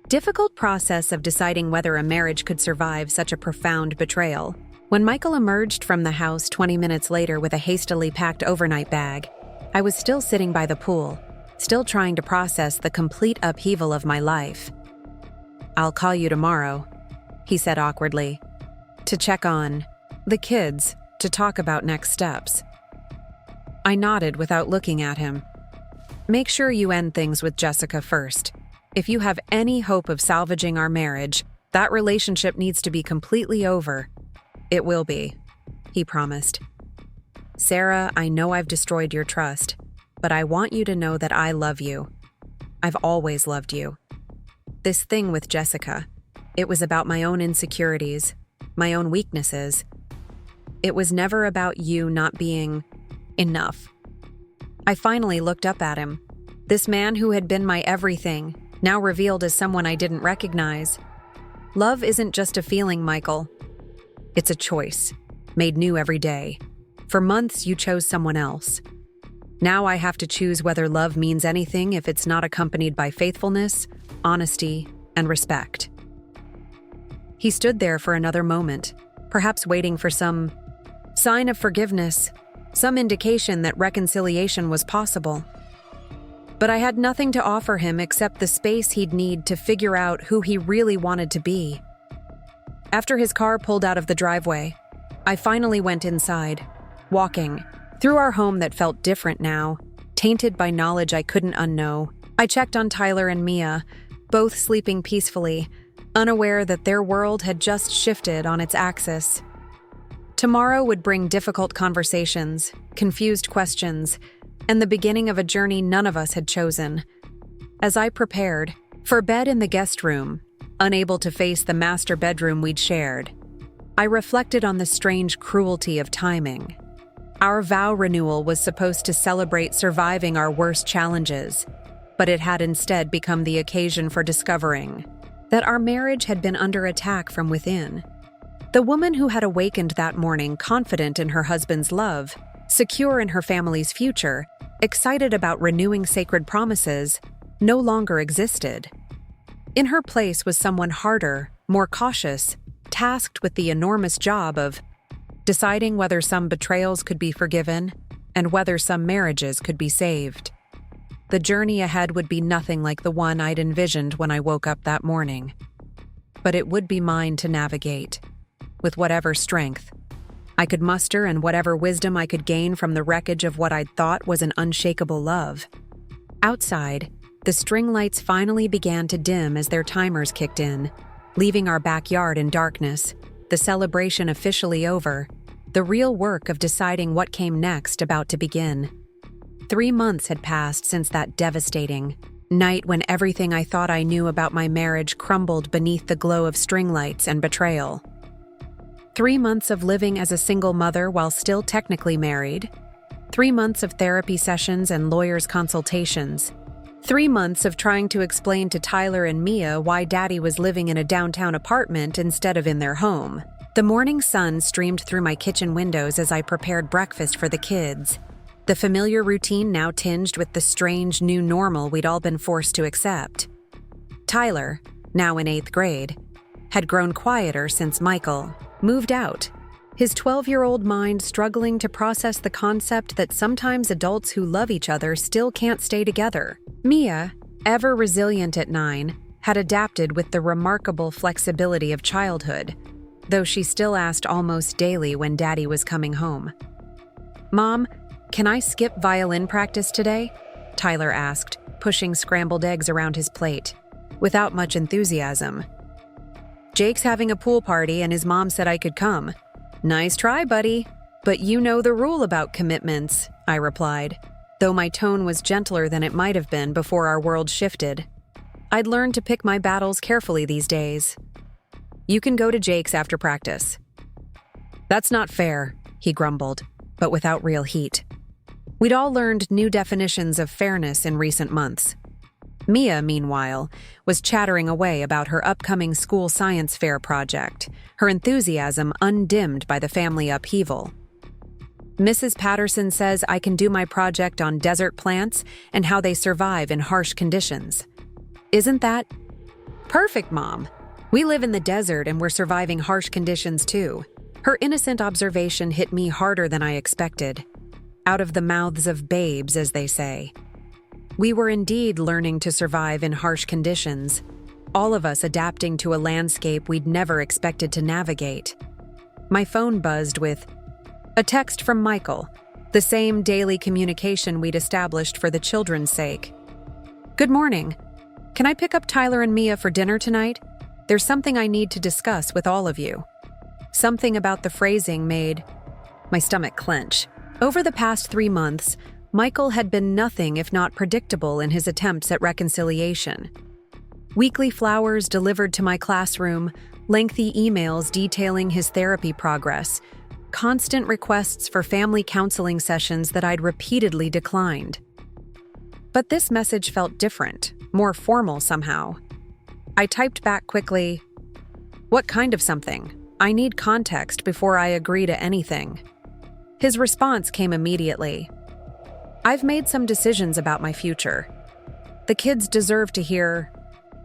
difficult process of deciding whether a marriage could survive such a profound betrayal. When Michael emerged from the house 20 minutes later with a hastily packed overnight bag, I was still sitting by the pool, still trying to process the complete upheaval of my life. "I'll call you tomorrow," he said awkwardly, "to check on the kids, to talk about next steps." I nodded without looking at him. "Make sure you end things with Jessica first. If you have any hope of salvaging our marriage, that relationship needs to be completely over." "It will be," he promised. "Sarah, I know I've destroyed your trust, but I want you to know that I love you. I've always loved you. This thing with Jessica, it was about my own insecurities, my own weaknesses. It was never about you not being enough." I finally looked up at him. This man who had been my everything, now revealed as someone I didn't recognize. Love isn't just a feeling, Michael. It's a choice, made new every day. For months, you chose someone else. Now I have to choose whether love means anything if it's not accompanied by faithfulness, honesty, and respect. He stood there for another moment, perhaps waiting for some sign of forgiveness, some indication that reconciliation was possible. But I had nothing to offer him except the space he'd need to figure out who he really wanted to be. After his car pulled out of the driveway, I finally went inside, walking through our home that felt different now, tainted by knowledge I couldn't unknow. I checked on Tyler and Mia, both sleeping peacefully, unaware that their world had just shifted on its axis. Tomorrow would bring difficult conversations, confused questions, and the beginning of a journey none of us had chosen. As I prepared for bed in the guest room, unable to face the master bedroom we'd shared, I reflected on the strange cruelty of timing. Our vow renewal was supposed to celebrate surviving our worst challenges, but it had instead become the occasion for discovering that our marriage had been under attack from within. The woman who had awakened that morning confident in her husband's love, secure in her family's future, excited about renewing sacred promises, no longer existed. In her place was someone harder, more cautious, tasked with the enormous job of deciding whether some betrayals could be forgiven and whether some marriages could be saved. The journey ahead would be nothing like the one I'd envisioned when I woke up that morning. But it would be mine to navigate, with whatever strength I could muster and whatever wisdom I could gain from the wreckage of what I'd thought was an unshakable love. Outside, the string lights finally began to dim as their timers kicked in, leaving our backyard in darkness, the celebration officially over, the real work of deciding what came next about to begin. 3 months had passed since that devastating night when everything I thought I knew about my marriage crumbled beneath the glow of string lights and betrayal. 3 months of living as a single mother while still technically married. 3 months of therapy sessions and lawyers' consultations. 3 months of trying to explain to Tyler and Mia why Daddy was living in a downtown apartment instead of in their home. The morning sun streamed through my kitchen windows as I prepared breakfast for the kids. The familiar routine now tinged with the strange new normal we'd all been forced to accept. Tyler, now in 8th grade, had grown quieter since Michael moved out, his 12-year-old mind struggling to process the concept that sometimes adults who love each other still can't stay together. Mia, ever resilient at 9, had adapted with the remarkable flexibility of childhood, though she still asked almost daily when Daddy was coming home. "Mom, can I skip violin practice today?" Tyler asked, pushing scrambled eggs around his plate, without much enthusiasm. "Jake's having a pool party and his mom said I could come." "Nice try, buddy. But you know the rule about commitments," I replied, though my tone was gentler than it might have been before our world shifted. I'd learned to pick my battles carefully these days. "You can go to Jake's after practice." "That's not fair," he grumbled, but without real heat. We'd all learned new definitions of fairness in recent months. Mia, meanwhile, was chattering away about her upcoming school science fair project, her enthusiasm undimmed by the family upheaval. "Mrs. Patterson says I can do my project on desert plants and how they survive in harsh conditions. Isn't that perfect, Mom? We live in the desert and we're surviving harsh conditions too." Her innocent observation hit me harder than I expected. Out of the mouths of babes, as they say. We were indeed learning to survive in harsh conditions, all of us adapting to a landscape we'd never expected to navigate. My phone buzzed with a text from Michael, the same daily communication we'd established for the children's sake. "Good morning. Can I pick up Tyler and Mia for dinner tonight? There's something I need to discuss with all of you." Something about the phrasing made my stomach clench. Over the past 3 months, Michael had been nothing if not predictable in his attempts at reconciliation. Weekly flowers delivered to my classroom, lengthy emails detailing his therapy progress, constant requests for family counseling sessions that I'd repeatedly declined. But this message felt different, more formal somehow. I typed back quickly, "What kind of something? I need context before I agree to anything." His response came immediately. "I've made some decisions about my future. The kids deserve to hear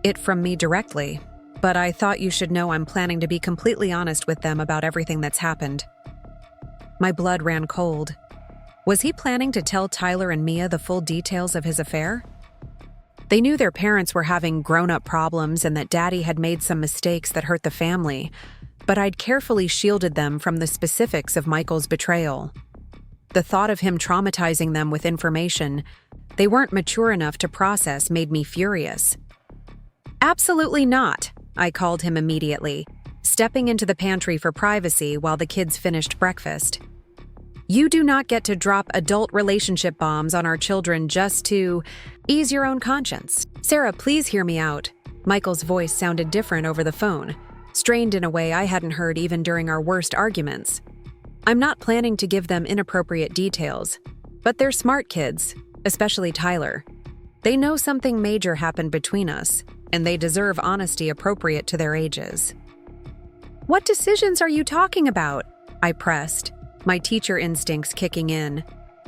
it from me directly, but I thought you should know I'm planning to be completely honest with them about everything that's happened." My blood ran cold. Was he planning to tell Tyler and Mia the full details of his affair? They knew their parents were having grown-up problems and that Daddy had made some mistakes that hurt the family, but I'd carefully shielded them from the specifics of Michael's betrayal. The thought of him traumatizing them with information they weren't mature enough to process made me furious. "Absolutely not," I called him immediately, stepping into the pantry for privacy while the kids finished breakfast. "You do not get to drop adult relationship bombs on our children just to ease your own conscience." "Sarah, please hear me out." Michael's voice sounded different over the phone, strained in a way I hadn't heard even during our worst arguments. "I'm not planning to give them inappropriate details, but they're smart kids, especially Tyler. They know something major happened between us, and they deserve honesty appropriate to their ages." "What decisions are you talking about?" I pressed, my teacher instincts kicking in.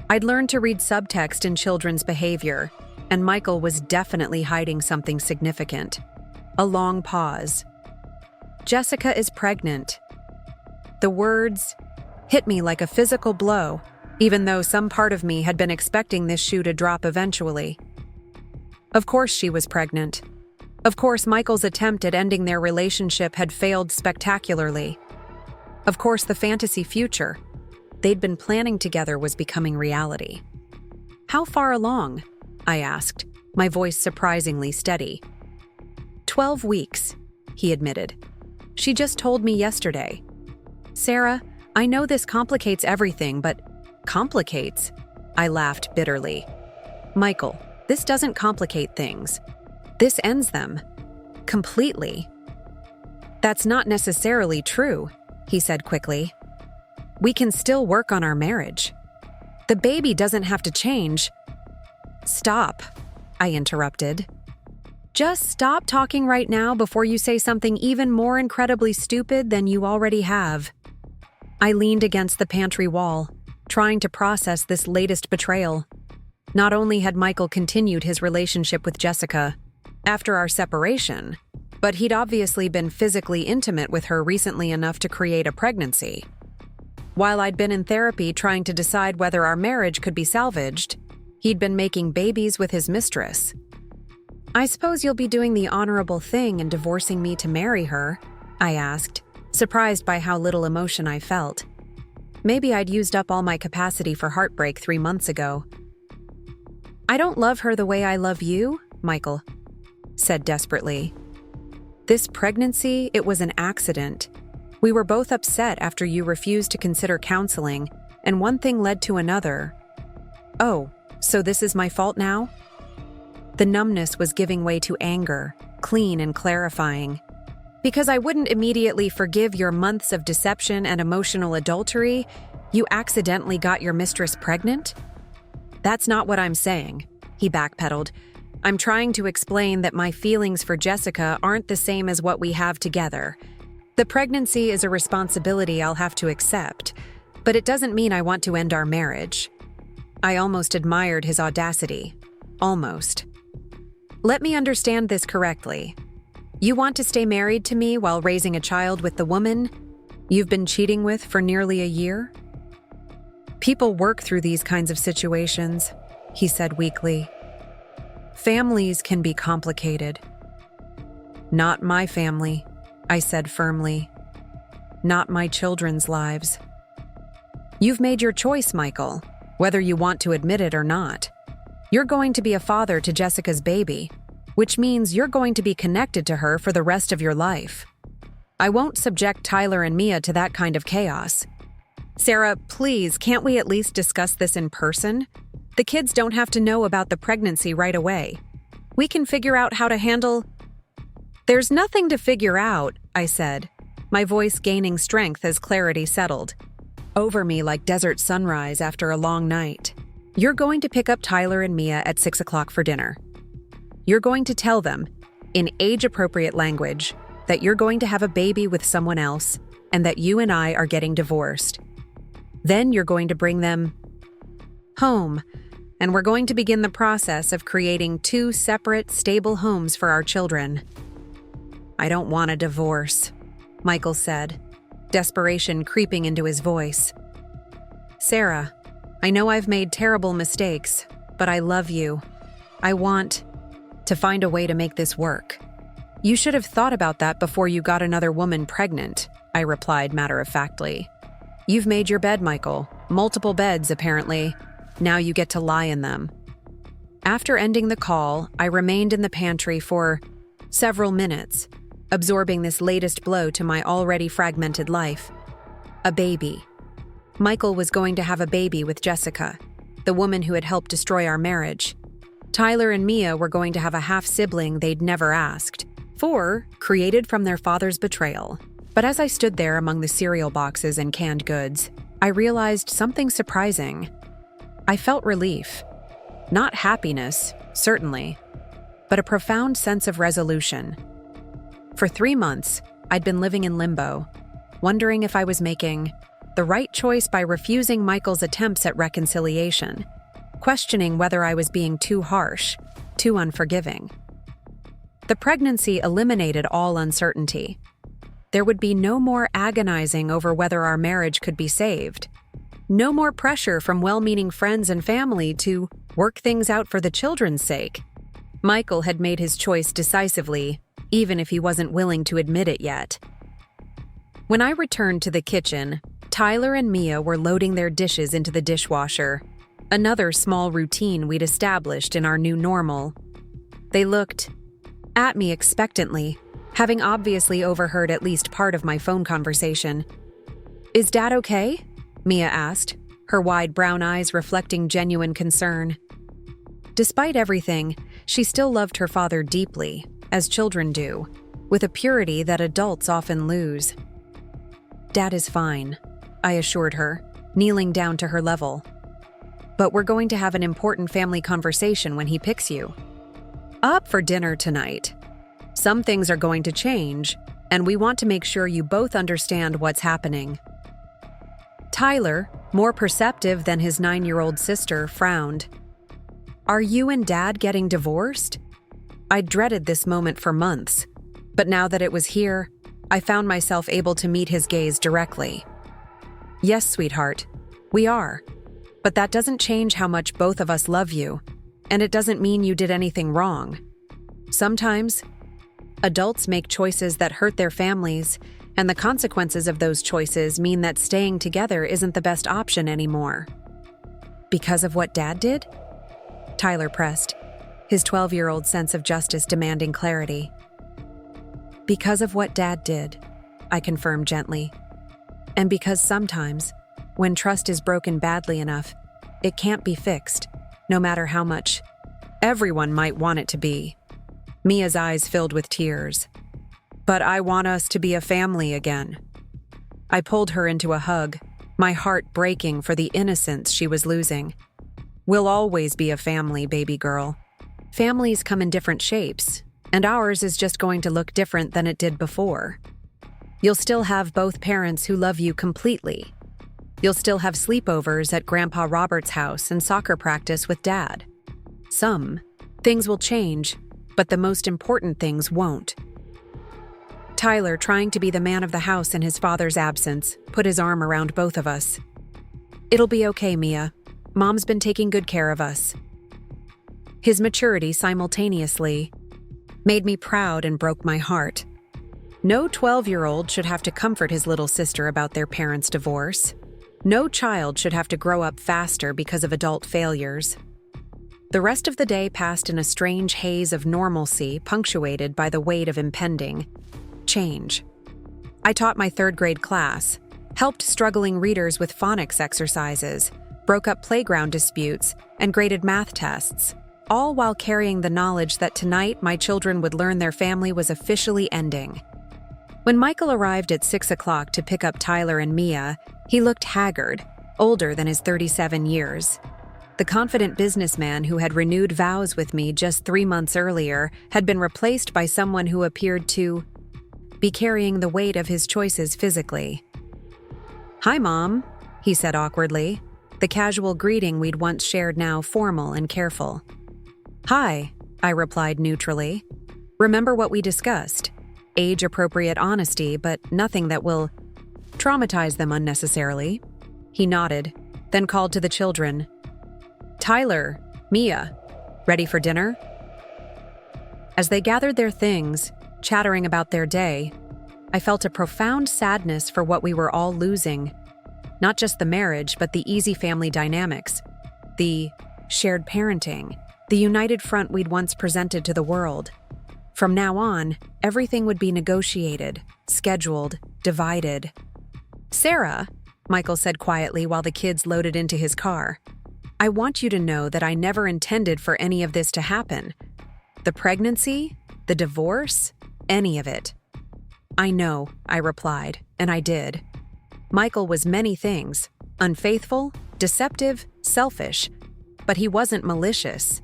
I'd learned to read subtext in children's behavior, and Michael was definitely hiding something significant. A long pause. Jessica is pregnant. The words hit me like a physical blow, even though some part of me had been expecting this shoe to drop eventually. Of course she was pregnant. Of course Michael's attempt at ending their relationship had failed spectacularly. Of course the fantasy future they'd been planning together was becoming reality. "How far along?" I asked, my voice surprisingly steady. 12 weeks, he admitted. "She just told me yesterday." "Sarah, I know this complicates everything, but..." "Complicates?" I laughed bitterly. "Michael, this doesn't complicate things. This ends them. Completely." "That's not necessarily true," he said quickly. "We can still work on our marriage. The baby doesn't have to change." "Stop," I interrupted. "Just stop talking right now before you say something even more incredibly stupid than you already have." I leaned against the pantry wall, trying to process this latest betrayal. Not only had Michael continued his relationship with Jessica after our separation, but he'd obviously been physically intimate with her recently enough to create a pregnancy. While I'd been in therapy trying to decide whether our marriage could be salvaged, he'd been making babies with his mistress. "I suppose you'll be doing the honorable thing and divorcing me to marry her?" I asked, surprised by how little emotion I felt. Maybe I'd used up all my capacity for heartbreak 3 months ago. "I don't love her the way I love you," Michael said desperately. "This pregnancy, it was an accident. We were both upset after you refused to consider counseling, and one thing led to another." "Oh, so this is my fault now?" The numbness was giving way to anger, clean and clarifying. "Because I wouldn't immediately forgive your months of deception and emotional adultery, you accidentally got your mistress pregnant?" "That's not what I'm saying," he backpedaled. "I'm trying to explain that my feelings for Jessica aren't the same as what we have together. The pregnancy is a responsibility I'll have to accept, but it doesn't mean I want to end our marriage." I almost admired his audacity. Almost. "Let me understand this correctly. You want to stay married to me while raising a child with the woman you've been cheating with for nearly a year?" "People work through these kinds of situations," he said weakly. "Families can be complicated." "Not my family," I said firmly. "Not my children's lives." "You've made your choice, Michael, whether you want to admit it or not. You're going to be a father to Jessica's baby, which means you're going to be connected to her for the rest of your life. I won't subject Tyler and Mia to that kind of chaos. Sarah, please, can't we at least discuss this in person? The kids don't have to know about the pregnancy right away. We can figure out how to handle..." "There's nothing to figure out," I said, my voice gaining strength as clarity settled over me like desert sunrise after a long night. "You're going to pick up Tyler and Mia at 6 o'clock for dinner. You're going to tell them, in age-appropriate language, that you're going to have a baby with someone else and that you and I are getting divorced. Then you're going to bring them home, and we're going to begin the process of creating 2 separate, stable homes for our children." "I don't want a divorce," Michael said, desperation creeping into his voice. "Sarah, I know I've made terrible mistakes, but I love you. I want to find a way to make this work." "You should have thought about that before you got another woman pregnant," I replied matter-of-factly. "You've made your bed, Michael. Multiple beds, apparently. Now you get to lie in them." After ending the call, I remained in the pantry for several minutes, absorbing this latest blow to my already fragmented life. A baby. Michael was going to have a baby with Jessica, the woman who had helped destroy our marriage. Tyler and Mia were going to have a half-sibling they'd never asked for, created from their father's betrayal. But as I stood there among the cereal boxes and canned goods, I realized something surprising. I felt relief. Not happiness, certainly, but a profound sense of resolution. For 3 months, I'd been living in limbo, wondering if I was making the right choice by refusing Michael's attempts at reconciliation, questioning whether I was being too harsh, too unforgiving. The pregnancy eliminated all uncertainty. There would be no more agonizing over whether our marriage could be saved. No more pressure from well-meaning friends and family to work things out for the children's sake. Michael had made his choice decisively, even if he wasn't willing to admit it yet. When I returned to the kitchen, Tyler and Mia were loading their dishes into the dishwasher, another small routine we'd established in our new normal. They looked at me expectantly, having obviously overheard at least part of my phone conversation. "Is Dad okay?" Mia asked, her wide brown eyes reflecting genuine concern. Despite everything, she still loved her father deeply, as children do, with a purity that adults often lose. "Dad is fine," I assured her, kneeling down to her level. "But we're going to have an important family conversation when he picks you up for dinner tonight. Some things are going to change, and we want to make sure you both understand what's happening." Tyler, more perceptive than his 9-year-old sister, frowned. "Are you and Dad getting divorced?" I'd dreaded this moment for months, but now that it was here, I found myself able to meet his gaze directly. "Yes, sweetheart, we are. But that doesn't change how much both of us love you, and it doesn't mean you did anything wrong. Sometimes, adults make choices that hurt their families, and the consequences of those choices mean that staying together isn't the best option anymore." "Because of what Dad did?" Tyler pressed, his 12-year-old sense of justice demanding clarity. "Because of what Dad did," I confirmed gently. "And because sometimes, when trust is broken badly enough, it can't be fixed, no matter how much everyone might want it to be." Mia's eyes filled with tears. "But I want us to be a family again." I pulled her into a hug, my heart breaking for the innocence she was losing. "We'll always be a family, baby girl. Families come in different shapes, and ours is just going to look different than it did before. You'll still have both parents who love you completely. You'll still have sleepovers at Grandpa Robert's house and soccer practice with Dad. Some things will change, but the most important things won't." Tyler, trying to be the man of the house in his father's absence, put his arm around both of us. "It'll be okay, Mia. Mom's been taking good care of us." His maturity simultaneously made me proud and broke my heart. No 12-year-old should have to comfort his little sister about their parents' divorce. No child should have to grow up faster because of adult failures. The rest of the day passed in a strange haze of normalcy, punctuated by the weight of impending change. I taught my third-grade class, helped struggling readers with phonics exercises, broke up playground disputes, and graded math tests, all while carrying the knowledge that tonight my children would learn their family was officially ending. When Michael arrived at 6 o'clock to pick up Tyler and Mia, he looked haggard, older than his 37 years. The confident businessman who had renewed vows with me just 3 months earlier had been replaced by someone who appeared to be carrying the weight of his choices physically. "Hi, Mom," he said awkwardly, the casual greeting we'd once shared now formal and careful. "Hi," I replied neutrally. "Remember what we discussed? Age-appropriate honesty, but nothing that will traumatize them unnecessarily." He nodded, then called to the children. "Tyler, Mia, ready for dinner?" As they gathered their things, chattering about their day, I felt a profound sadness for what we were all losing. Not just the marriage, but the easy family dynamics, the shared parenting, the united front we'd once presented to the world. From now on, everything would be negotiated, scheduled, divided. "Sarah," Michael said quietly while the kids loaded into his car, "I want you to know that I never intended for any of this to happen. The pregnancy, the divorce, any of it." "I know," I replied, and I did. Michael was many things: unfaithful, deceptive, selfish, but he wasn't malicious.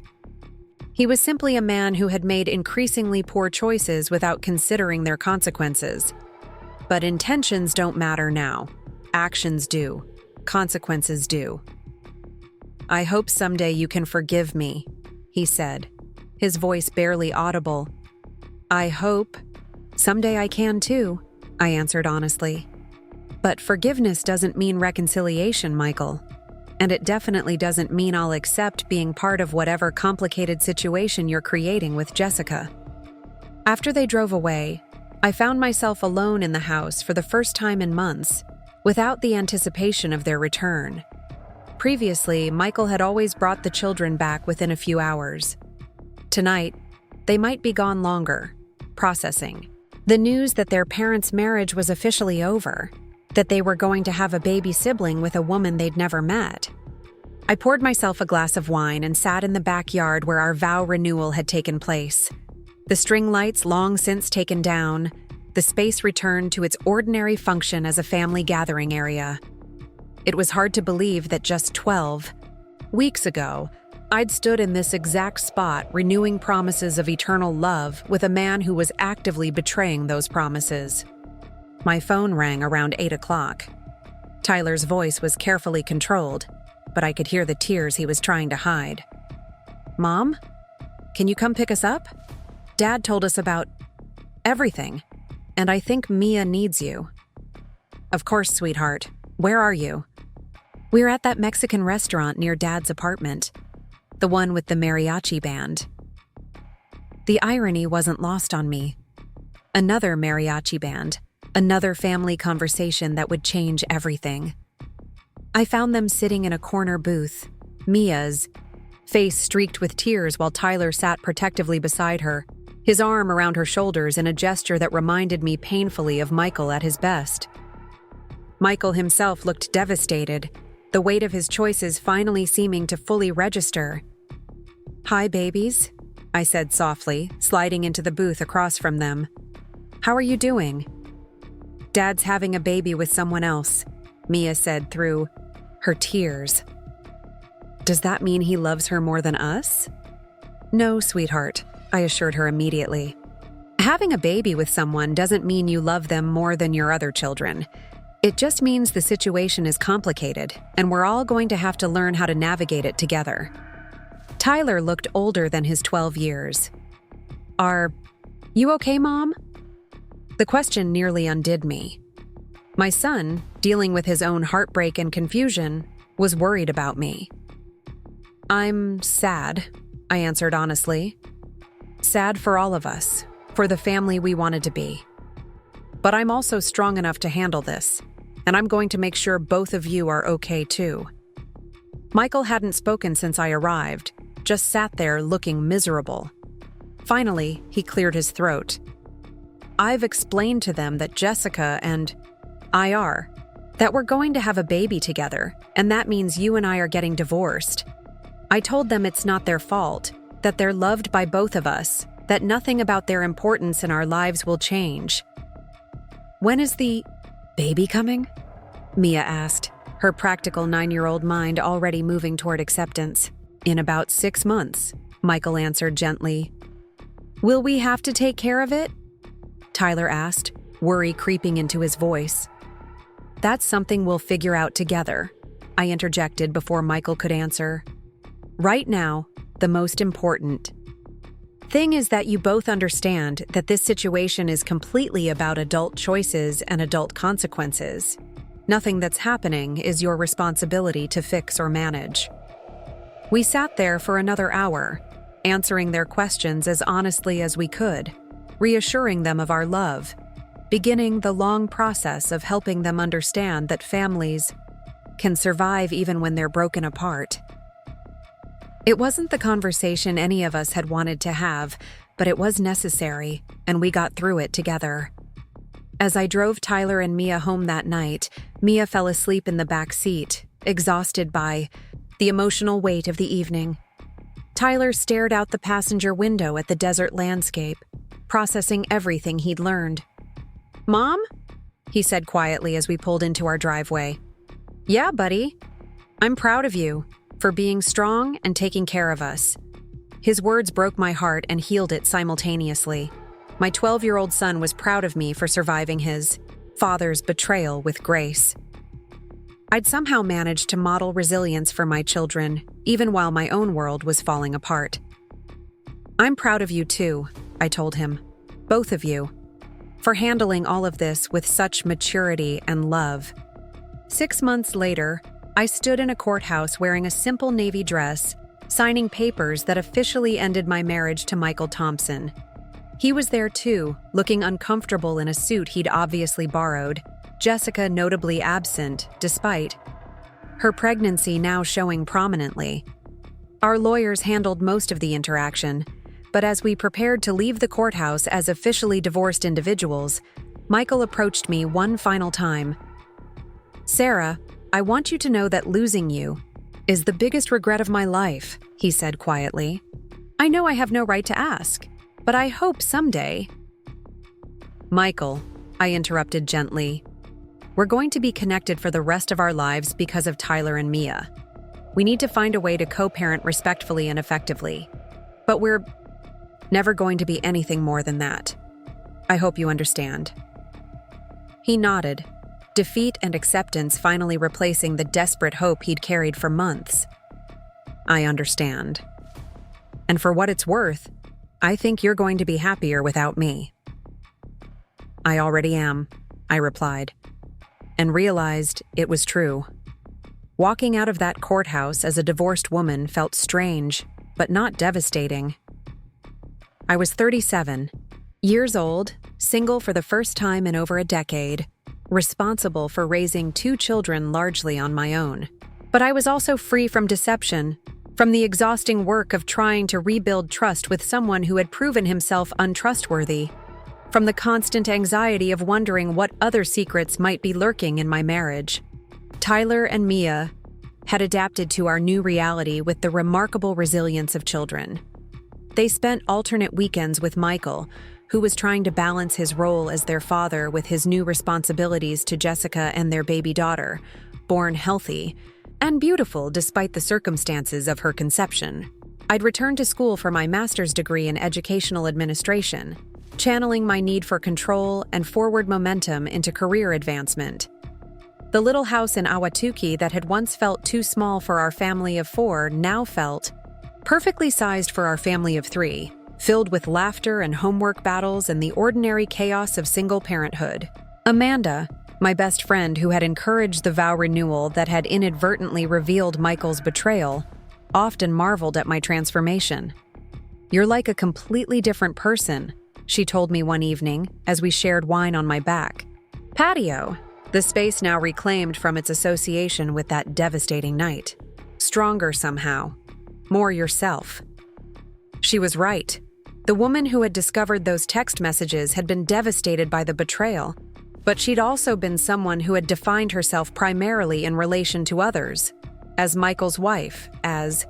He was simply a man who had made increasingly poor choices without considering their consequences. But intentions don't matter now. Actions do. Consequences do. "I hope someday you can forgive me," he said, his voice barely audible. I hope. Someday I can too, I answered honestly. But forgiveness doesn't mean reconciliation, Michael. And it definitely doesn't mean I'll accept being part of whatever complicated situation you're creating with Jessica. After they drove away, I found myself alone in the house for the first time in months, without the anticipation of their return. Previously, Michael had always brought the children back within a few hours. Tonight, they might be gone longer, processing the news that their parents' marriage was officially over, that they were going to have a baby sibling with a woman they'd never met. I poured myself a glass of wine and sat in the backyard where our vow renewal had taken place. The string lights long since taken down, the space returned to its ordinary function as a family gathering area. It was hard to believe that just 12 weeks ago, I'd stood in this exact spot renewing promises of eternal love with a man who was actively betraying those promises. My phone rang around 8 o'clock. Tyler's voice was carefully controlled, but I could hear the tears he was trying to hide. "Mom, can you come pick us up? Dad told us about everything, and I think Mia needs you." "Of course, sweetheart. Where are you?" "We're at that Mexican restaurant near Dad's apartment, the one with the mariachi band." The irony wasn't lost on me. Another mariachi band, another family conversation that would change everything. I found them sitting in a corner booth, Mia's face streaked with tears while Tyler sat protectively beside her, his arm around her shoulders in a gesture that reminded me painfully of Michael at his best. Michael himself looked devastated, the weight of his choices finally seeming to fully register. "Hi, babies," I said softly, sliding into the booth across from them. "How are you doing?" "Dad's having a baby with someone else," Mia said through her tears. "Does that mean he loves her more than us?" "No, sweetheart," I assured her immediately. "Having a baby with someone doesn't mean you love them more than your other children. It just means the situation is complicated, and we're all going to have to learn how to navigate it together." Tyler looked older than his 12 years. "Are you okay, Mom?" The question nearly undid me. My son, dealing with his own heartbreak and confusion, was worried about me. "I'm sad," I answered honestly. "Sad for all of us, for the family we wanted to be. But I'm also strong enough to handle this, and I'm going to make sure both of you are okay too." Michael hadn't spoken since I arrived, just sat there looking miserable. Finally, he cleared his throat. "I've explained to them that Jessica and I are, that we're going to have a baby together, and that means you and I are getting divorced. I told them it's not their fault, that they're loved by both of us, that nothing about their importance in our lives will change." "When is the baby coming?" Mia asked, her practical 9-year-old mind already moving toward acceptance. "In about 6 months," Michael answered gently. "Will we have to take care of it?" Tyler asked, worry creeping into his voice. "That's something we'll figure out together," I interjected before Michael could answer. "Right now, the most important thing is that you both understand that this situation is completely about adult choices and adult consequences. Nothing that's happening is your responsibility to fix or manage." We sat there for another hour, answering their questions as honestly as we could, reassuring them of our love, beginning the long process of helping them understand that families can survive even when they're broken apart. It wasn't the conversation any of us had wanted to have, but it was necessary, and we got through it together. As I drove Tyler and Mia home that night, Mia fell asleep in the back seat, exhausted by the emotional weight of the evening. Tyler stared out the passenger window at the desert landscape, processing everything he'd learned. "Mom?" he said quietly as we pulled into our driveway. "Yeah, buddy. I'm proud of you for being strong and taking care of us." His words broke my heart and healed it simultaneously. My 12-year-old son was proud of me for surviving his father's betrayal with grace. I'd somehow managed to model resilience for my children, even while my own world was falling apart. "I'm proud of you too," I told him. Both of you, for handling all of this with such maturity and love. 6 months later, I stood in a courthouse wearing a simple navy dress, signing papers that officially ended my marriage to Michael Thompson. He was there too, looking uncomfortable in a suit he'd obviously borrowed, Jessica notably absent, despite her pregnancy now showing prominently. Our lawyers handled most of the interaction, but as we prepared to leave the courthouse as officially divorced individuals, Michael approached me one final time. "Sarah, I want you to know that losing you is the biggest regret of my life," he said quietly. "I know I have no right to ask, but I hope someday—" "Michael," I interrupted gently, "we're going to be connected for the rest of our lives because of Tyler and Mia. We need to find a way to co-parent respectfully and effectively. But we're never going to be anything more than that. I hope you understand." He nodded, defeat and acceptance finally replacing the desperate hope he'd carried for months. "I understand. And for what it's worth, I think you're going to be happier without me." "I already am," I replied, and realized it was true. Walking out of that courthouse as a divorced woman felt strange, but not devastating. I was 37, years old, single for the first time in over a decade, responsible for raising 2 children largely on my own. But I was also free from deception, from the exhausting work of trying to rebuild trust with someone who had proven himself untrustworthy, from the constant anxiety of wondering what other secrets might be lurking in my marriage. Tyler and Mia had adapted to our new reality with the remarkable resilience of children. They spent alternate weekends with Michael, who was trying to balance his role as their father with his new responsibilities to Jessica and their baby daughter, born healthy and beautiful despite the circumstances of her conception. I'd returned to school for my master's degree in educational administration, channeling my need for control and forward momentum into career advancement. The little house in Ahwatukee that had once felt too small for our family of 4 now felt perfectly sized for our family of 3, filled with laughter and homework battles and the ordinary chaos of single parenthood. Amanda, my best friend who had encouraged the vow renewal that had inadvertently revealed Michael's betrayal, often marveled at my transformation. "You're like a completely different person," she told me one evening as we shared wine on my back patio, the space now reclaimed from its association with that devastating night. "Stronger somehow. More yourself." She was right. The woman who had discovered those text messages had been devastated by the betrayal, but she'd also been someone who had defined herself primarily in relation to others, as Michael's wife, as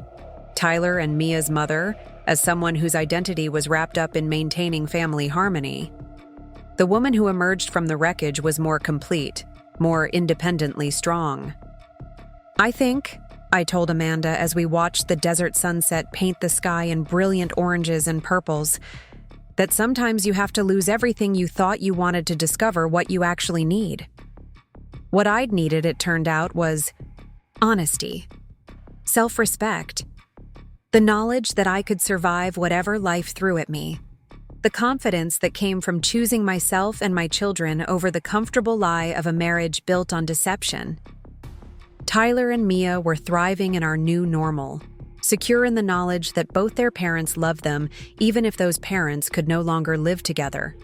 Tyler and Mia's mother, as someone whose identity was wrapped up in maintaining family harmony. The woman who emerged from the wreckage was more complete, more independently strong. "I think," I told Amanda as we watched the desert sunset paint the sky in brilliant oranges and purples, "that sometimes you have to lose everything you thought you wanted to discover what you actually need." What I'd needed, it turned out, was honesty, self-respect, the knowledge that I could survive whatever life threw at me, the confidence that came from choosing myself and my children over the comfortable lie of a marriage built on deception. Tyler and Mia were thriving in our new normal, secure in the knowledge that both their parents loved them even if those parents could no longer live together.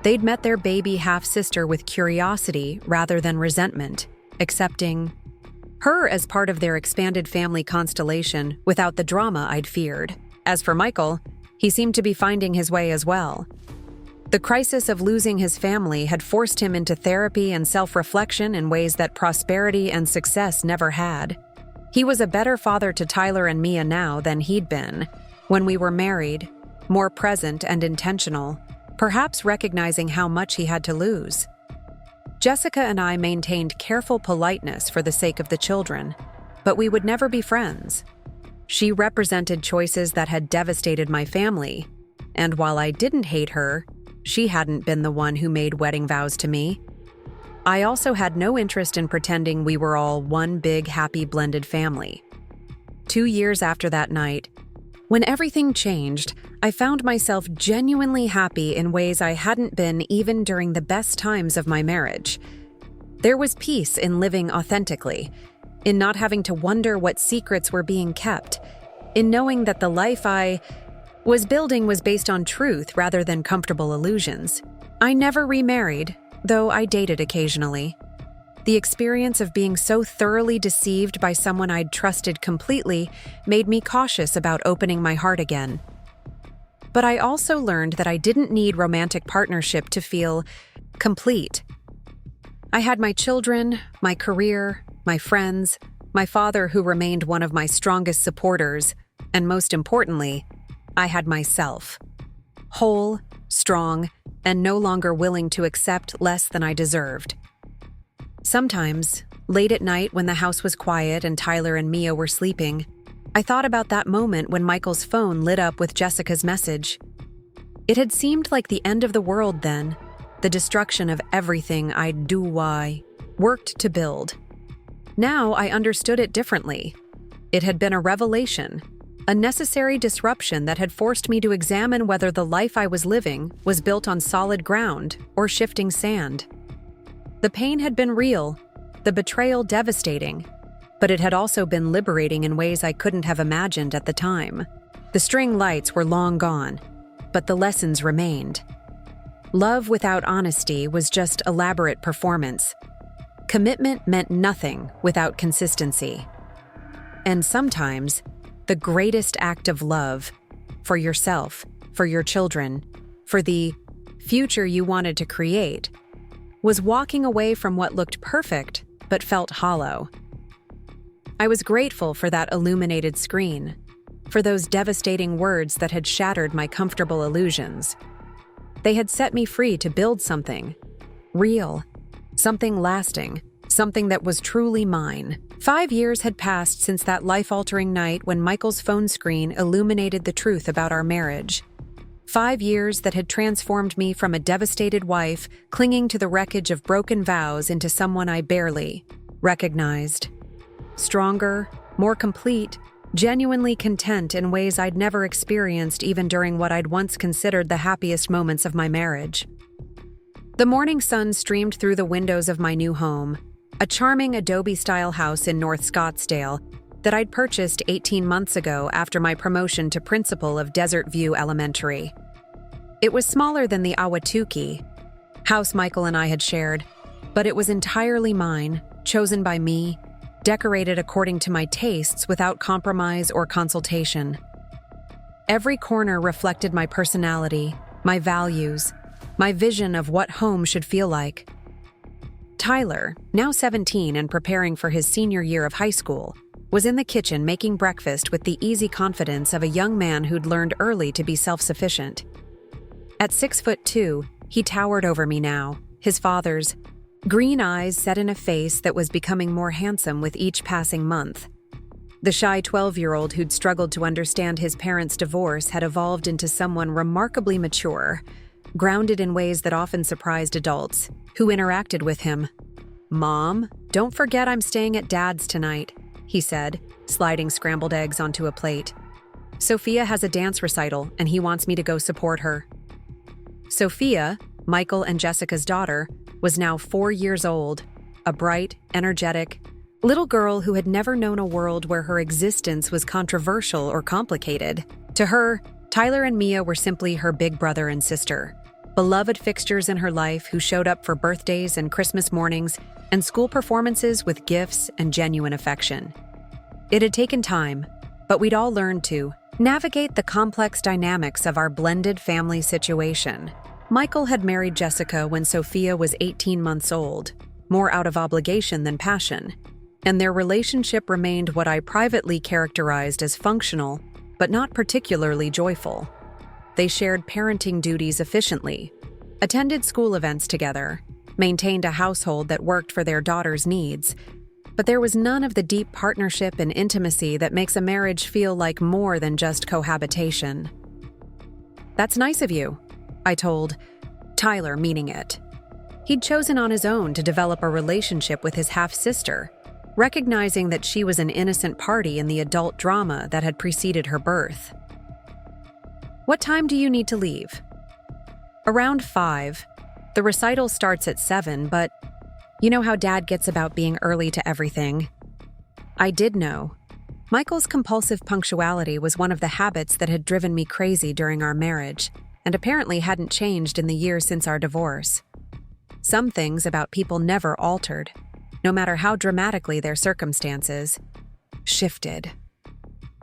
They'd met their baby half-sister with curiosity rather than resentment, accepting her as part of their expanded family constellation without the drama I'd feared. As for Michael, he seemed to be finding his way as well. The crisis of losing his family had forced him into therapy and self-reflection in ways that prosperity and success never had. He was a better father to Tyler and Mia now than he'd been when we were married, more present and intentional, perhaps recognizing how much he had to lose. Jessica and I maintained careful politeness for the sake of the children, but we would never be friends. She represented choices that had devastated my family, and while I didn't hate her, she hadn't been the one who made wedding vows to me. I also had no interest in pretending we were all one big, happy, blended family. 2 years after that night, When everything changed, I found myself genuinely happy in ways I hadn't been even during the best times of my marriage. There was peace in living authentically, in not having to wonder what secrets were being kept, in knowing that the life I was building was based on truth rather than comfortable illusions. I never remarried, though I dated occasionally. The experience of being so thoroughly deceived by someone I'd trusted completely made me cautious about opening my heart again. But I also learned that I didn't need romantic partnership to feel complete. I had my children, my career, my friends, my father who remained one of my strongest supporters, and most importantly, I had myself. Whole, strong, and no longer willing to accept less than I deserved. Sometimes, late at night when the house was quiet and Tyler and Mia were sleeping, I thought about that moment when Michael's phone lit up with Jessica's message. It had seemed like the end of the world then, the destruction of everything I'd worked to build. Now I understood it differently. It had been a revelation, a necessary disruption that had forced me to examine whether the life I was living was built on solid ground or shifting sand. The pain had been real, the betrayal devastating, but it had also been liberating in ways I couldn't have imagined at the time. The string lights were long gone, but the lessons remained. Love without honesty was just elaborate performance. Commitment meant nothing without consistency. And sometimes, the greatest act of love, for yourself, for your children, for the future you wanted to create, was walking away from what looked perfect but felt hollow. I was grateful for that illuminated screen, for those devastating words that had shattered my comfortable illusions. They had set me free to build something real, something lasting, something that was truly mine. 5 years had passed since that life-altering night when Michael's phone screen illuminated the truth about our marriage. 5 years that had transformed me from a devastated wife clinging to the wreckage of broken vows into someone I barely recognized. Stronger, more complete, genuinely content in ways I'd never experienced even during what I'd once considered the happiest moments of my marriage. The morning sun streamed through the windows of my new home, a charming Adobe-style house in North Scottsdale that I'd purchased 18 months ago after my promotion to principal of Desert View Elementary. It was smaller than the Ahwatukee house Michael and I had shared, but it was entirely mine, chosen by me, decorated according to my tastes without compromise or consultation. Every corner reflected my personality, my values, my vision of what home should feel like. Tyler, now 17 and preparing for his senior year of high school, was in the kitchen making breakfast with the easy confidence of a young man who'd learned early to be self-sufficient. At 6'2", he towered over me now, his father's green eyes set in a face that was becoming more handsome with each passing month. The shy 12-year-old who'd struggled to understand his parents' divorce had evolved into someone remarkably mature, grounded in ways that often surprised adults who interacted with him. "Mom, don't forget I'm staying at Dad's tonight," he said, sliding scrambled eggs onto a plate. "Sophia has a dance recital, and he wants me to go support her." Sophia, Michael and Jessica's daughter, was now 4 years old, a bright, energetic, little girl who had never known a world where her existence was controversial or complicated. To her, Tyler and Mia were simply her big brother and sister, beloved fixtures in her life who showed up for birthdays and Christmas mornings and school performances with gifts and genuine affection. It had taken time, but we'd all learned to navigate the complex dynamics of our blended family situation. Michael had married Jessica when Sophia was 18 months old, more out of obligation than passion, and their relationship remained what I privately characterized as functional, but not particularly joyful. They shared parenting duties efficiently, attended school events together, maintained a household that worked for their daughter's needs, but there was none of the deep partnership and intimacy that makes a marriage feel like more than just cohabitation. "That's nice of you," I told Tyler, meaning it. He'd chosen on his own to develop a relationship with his half-sister, recognizing that she was an innocent party in the adult drama that had preceded her birth. What time do you need to leave? Around 5. The recital starts at 7, but you know how Dad gets about being early to everything. I did know. Michael's compulsive punctuality was one of the habits that had driven me crazy during our marriage, and apparently hadn't changed in the years since our divorce. Some things about people never altered, no matter how dramatically their circumstances shifted.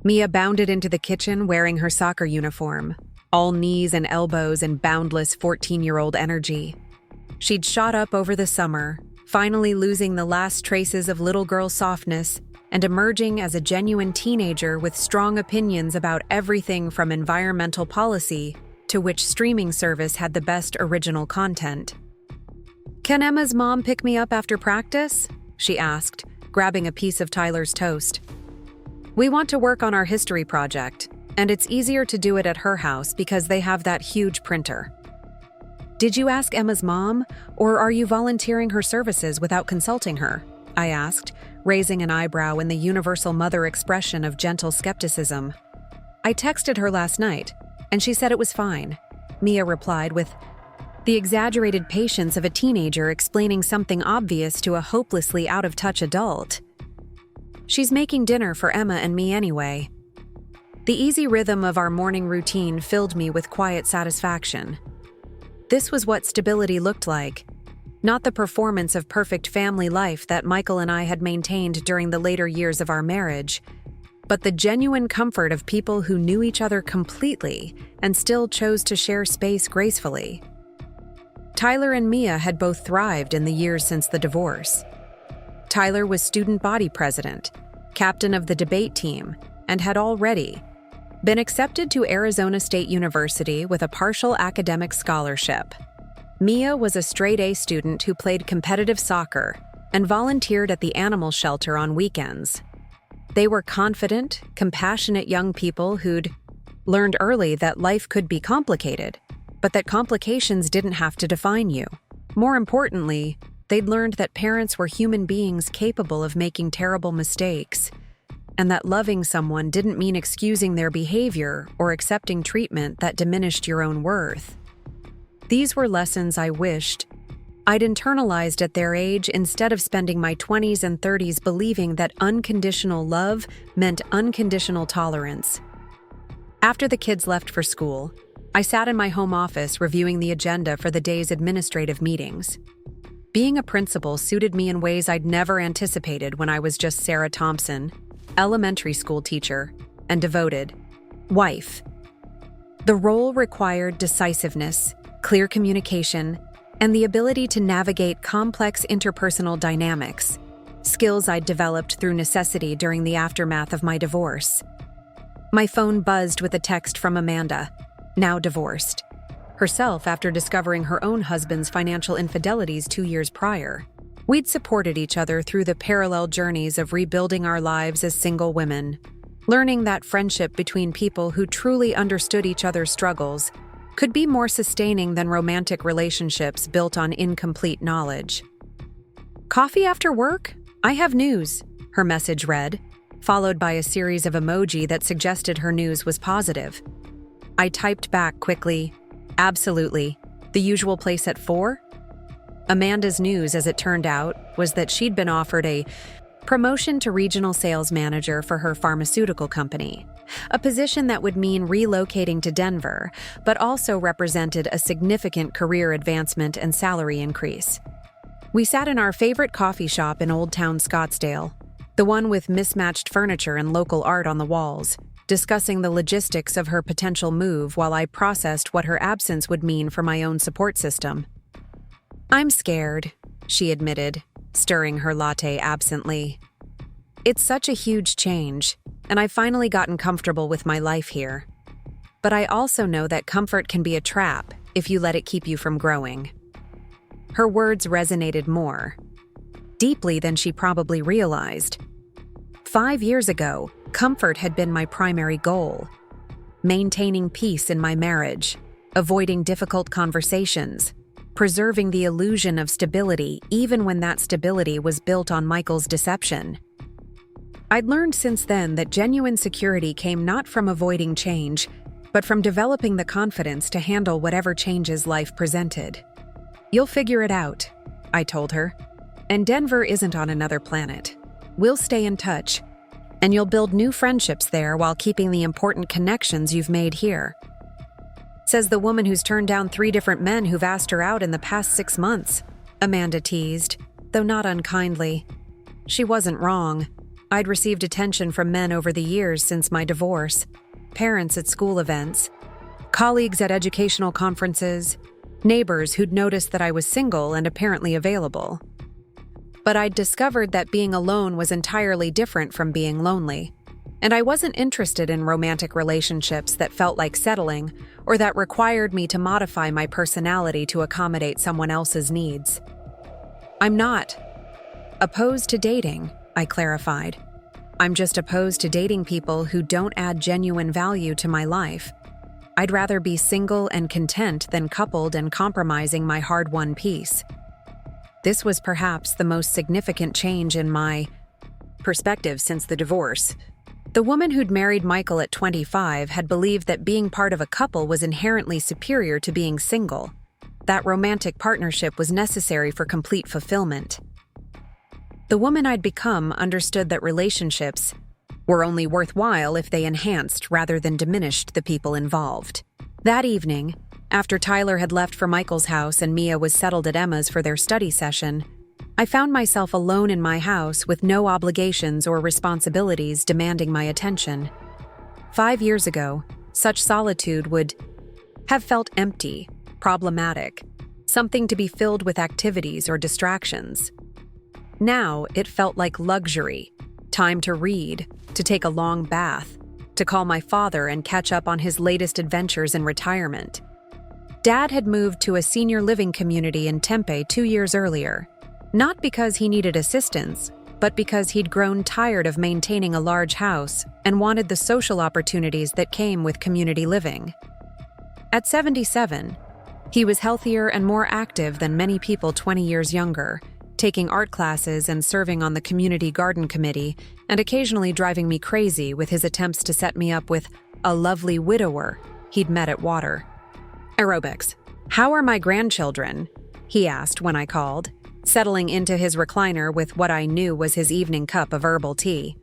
Mia bounded into the kitchen wearing her soccer uniform, all knees and elbows and boundless 14-year-old energy. She'd shot up over the summer, finally losing the last traces of little girl softness and emerging as a genuine teenager with strong opinions about everything from environmental policy to which streaming service had the best original content. "Can Emma's mom pick me up after practice?" she asked, grabbing a piece of Tyler's toast. "We want to work on our history project, and it's easier to do it at her house because they have that huge printer." "Did you ask Emma's mom, or are you volunteering her services without consulting her?" I asked, raising an eyebrow in the universal mother expression of gentle skepticism. "I texted her last night, and she said it was fine," Mia replied with the exaggerated patience of a teenager explaining something obvious to a hopelessly out-of-touch adult. "She's making dinner for Emma and me anyway." The easy rhythm of our morning routine filled me with quiet satisfaction. This was what stability looked like, not the performance of perfect family life that Michael and I had maintained during the later years of our marriage, but the genuine comfort of people who knew each other completely and still chose to share space gracefully. Tyler and Mia had both thrived in the years since the divorce. Tyler was student body president, captain of the debate team, and had already been accepted to Arizona State University with a partial academic scholarship. Mia was a straight-A student who played competitive soccer and volunteered at the animal shelter on weekends. They were confident, compassionate young people who'd learned early that life could be complicated, but that complications didn't have to define you. More importantly, they'd learned that parents were human beings capable of making terrible mistakes, and that loving someone didn't mean excusing their behavior or accepting treatment that diminished your own worth. These were lessons I wished I'd internalized at their age instead of spending my 20s and 30s believing that unconditional love meant unconditional tolerance. After the kids left for school, I sat in my home office reviewing the agenda for the day's administrative meetings. Being a principal suited me in ways I'd never anticipated when I was just Sarah Thompson, elementary school teacher, and devoted wife. The role required decisiveness, clear communication, and the ability to navigate complex interpersonal dynamics, skills I'd developed through necessity during the aftermath of my divorce. My phone buzzed with a text from Amanda, now divorced, herself after discovering her own husband's financial infidelities 2 years prior. We'd supported each other through the parallel journeys of rebuilding our lives as single women, learning that friendship between people who truly understood each other's struggles could be more sustaining than romantic relationships built on incomplete knowledge. "Coffee after work? I have news," her message read, followed by a series of emoji that suggested her news was positive. I typed back quickly, "Absolutely. The usual place at 4? Amanda's news, as it turned out, was that she'd been offered a promotion to regional sales manager for her pharmaceutical company, a position that would mean relocating to Denver, but also represented a significant career advancement and salary increase. We sat in our favorite coffee shop in Old Town Scottsdale, the one with mismatched furniture and local art on the walls, discussing the logistics of her potential move while I processed what her absence would mean for my own support system. "I'm scared," she admitted, stirring her latte absently. "It's such a huge change, and I've finally gotten comfortable with my life here. But I also know that comfort can be a trap if you let it keep you from growing." Her words resonated more deeply than she probably realized. 5 years ago, comfort had been my primary goal. Maintaining peace in my marriage, avoiding difficult conversations, preserving the illusion of stability even when that stability was built on Michael's deception. I'd learned since then that genuine security came not from avoiding change, but from developing the confidence to handle whatever changes life presented. "You'll figure it out," I told her. "And Denver isn't on another planet. We'll stay in touch, and you'll build new friendships there while keeping the important connections you've made here." Says the woman who's turned down 3 different men who've asked her out in the past 6 months, Amanda teased, though not unkindly. She wasn't wrong. I'd received attention from men over the years since my divorce. Parents at school events, colleagues at educational conferences, neighbors who'd noticed that I was single and apparently available. But I'd discovered that being alone was entirely different from being lonely, and I wasn't interested in romantic relationships that felt like settling or that required me to modify my personality to accommodate someone else's needs. "I'm not opposed to dating," I clarified. "I'm just opposed to dating people who don't add genuine value to my life. I'd rather be single and content than coupled and compromising my hard-won peace." This was perhaps the most significant change in my perspective since the divorce. The woman who'd married Michael at 25 had believed that being part of a couple was inherently superior to being single. That romantic partnership was necessary for complete fulfillment. The woman I'd become understood that relationships were only worthwhile if they enhanced rather than diminished the people involved. That evening, after Tyler had left for Michael's house and Mia was settled at Emma's for their study session, I found myself alone in my house with no obligations or responsibilities demanding my attention. 5 years ago, such solitude would have felt empty, problematic, something to be filled with activities or distractions. Now, it felt like luxury, time to read, to take a long bath, to call my father and catch up on his latest adventures in retirement. Dad had moved to a senior living community in Tempe 2 years earlier, not because he needed assistance, but because he'd grown tired of maintaining a large house and wanted the social opportunities that came with community living. At 77, he was healthier and more active than many people 20 years younger, taking art classes and serving on the community garden committee, and occasionally driving me crazy with his attempts to set me up with a lovely widower he'd met at Water. "Aerobics. How are my grandchildren?" he asked when I called, settling into his recliner with what I knew was his evening cup of herbal tea.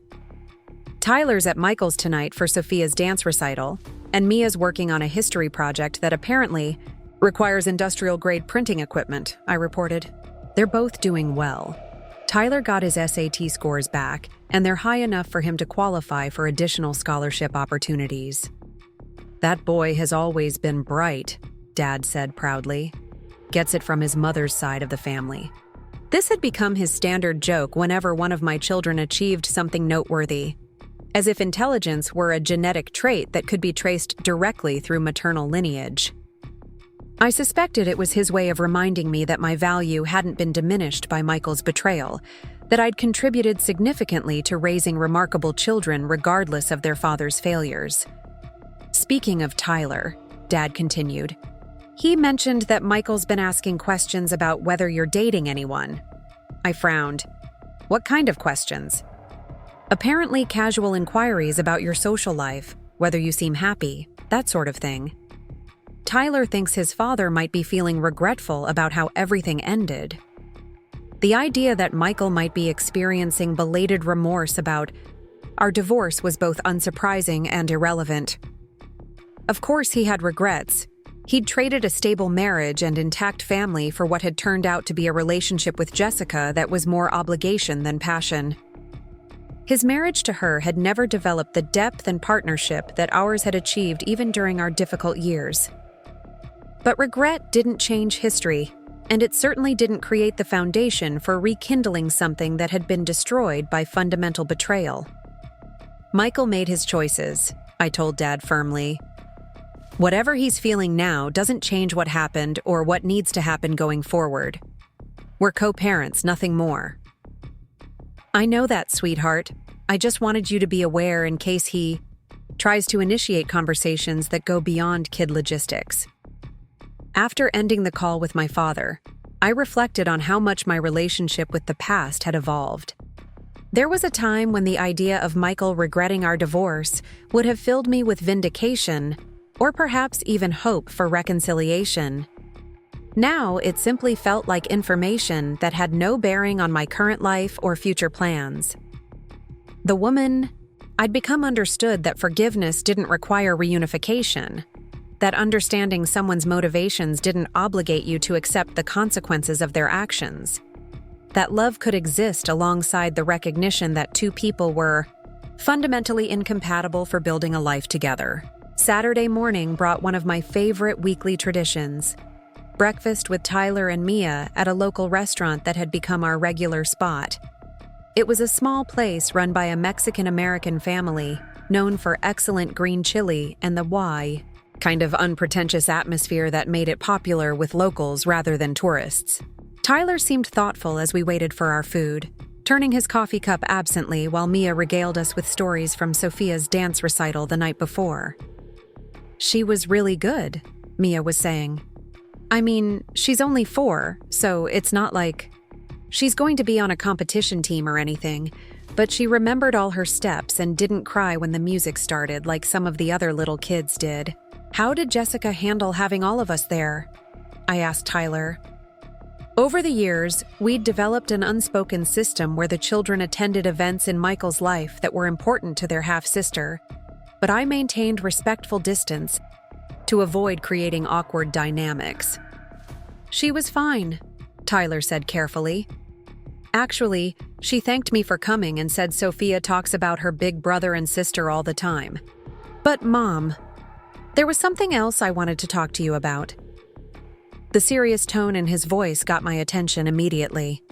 "Tyler's at Michael's tonight for Sophia's dance recital, and Mia's working on a history project that apparently requires industrial-grade printing equipment," I reported. "They're both doing well. Tyler got his SAT scores back, and they're high enough for him to qualify for additional scholarship opportunities." "That boy has always been bright," Dad said proudly. "Gets it from his mother's side of the family." This had become his standard joke whenever one of my children achieved something noteworthy, as if intelligence were a genetic trait that could be traced directly through maternal lineage. I suspected it was his way of reminding me that my value hadn't been diminished by Michael's betrayal, that I'd contributed significantly to raising remarkable children regardless of their father's failures. "Speaking of Tyler," Dad continued, "he mentioned that Michael's been asking questions about whether you're dating anyone." I frowned. "What kind of questions?" "Apparently casual inquiries about your social life, whether you seem happy, that sort of thing. Tyler thinks his father might be feeling regretful about how everything ended. The idea that Michael might be experiencing belated remorse about our divorce was both unsurprising and irrelevant. Of course he had regrets. He'd traded a stable marriage and intact family for what had turned out to be a relationship with Jessica that was more obligation than passion. His marriage to her had never developed the depth and partnership that ours had achieved even during our difficult years. But regret didn't change history, and it certainly didn't create the foundation for rekindling something that had been destroyed by fundamental betrayal. Michael made his choices, I told Dad firmly. Whatever he's feeling now doesn't change what happened or what needs to happen going forward. We're co-parents, nothing more. I know that, sweetheart. I just wanted you to be aware in case he tries to initiate conversations that go beyond kid logistics. After ending the call with my father, I reflected on how much my relationship with the past had evolved. There was a time when the idea of Michael regretting our divorce would have filled me with vindication or perhaps even hope for reconciliation. Now, it simply felt like information that had no bearing on my current life or future plans. I'd become understood that forgiveness didn't require reunification, that understanding someone's motivations didn't obligate you to accept the consequences of their actions, that love could exist alongside the recognition that two people were fundamentally incompatible for building a life together. Saturday morning brought one of my favorite weekly traditions: breakfast with Tyler and Mia at a local restaurant that had become our regular spot. It was a small place run by a Mexican-American family, known for excellent green chili and the kind of unpretentious atmosphere that made it popular with locals rather than tourists. Tyler seemed thoughtful as we waited for our food, turning his coffee cup absently while Mia regaled us with stories from Sophia's dance recital the night before. "She was really good," Mia was saying. "I mean, she's only 4, so it's not like she's going to be on a competition team or anything, but she remembered all her steps and didn't cry when the music started like some of the other little kids did." "How did Jessica handle having all of us there?" I asked Tyler. Over the years, we'd developed an unspoken system where the children attended events in Michael's life that were important to their half-sister, but I maintained respectful distance to avoid creating awkward dynamics. "She was fine," Tyler said carefully. "Actually, she thanked me for coming and said Sophia talks about her big brother and sister all the time. But Mom, there was something else I wanted to talk to you about." The serious tone in his voice got my attention immediately.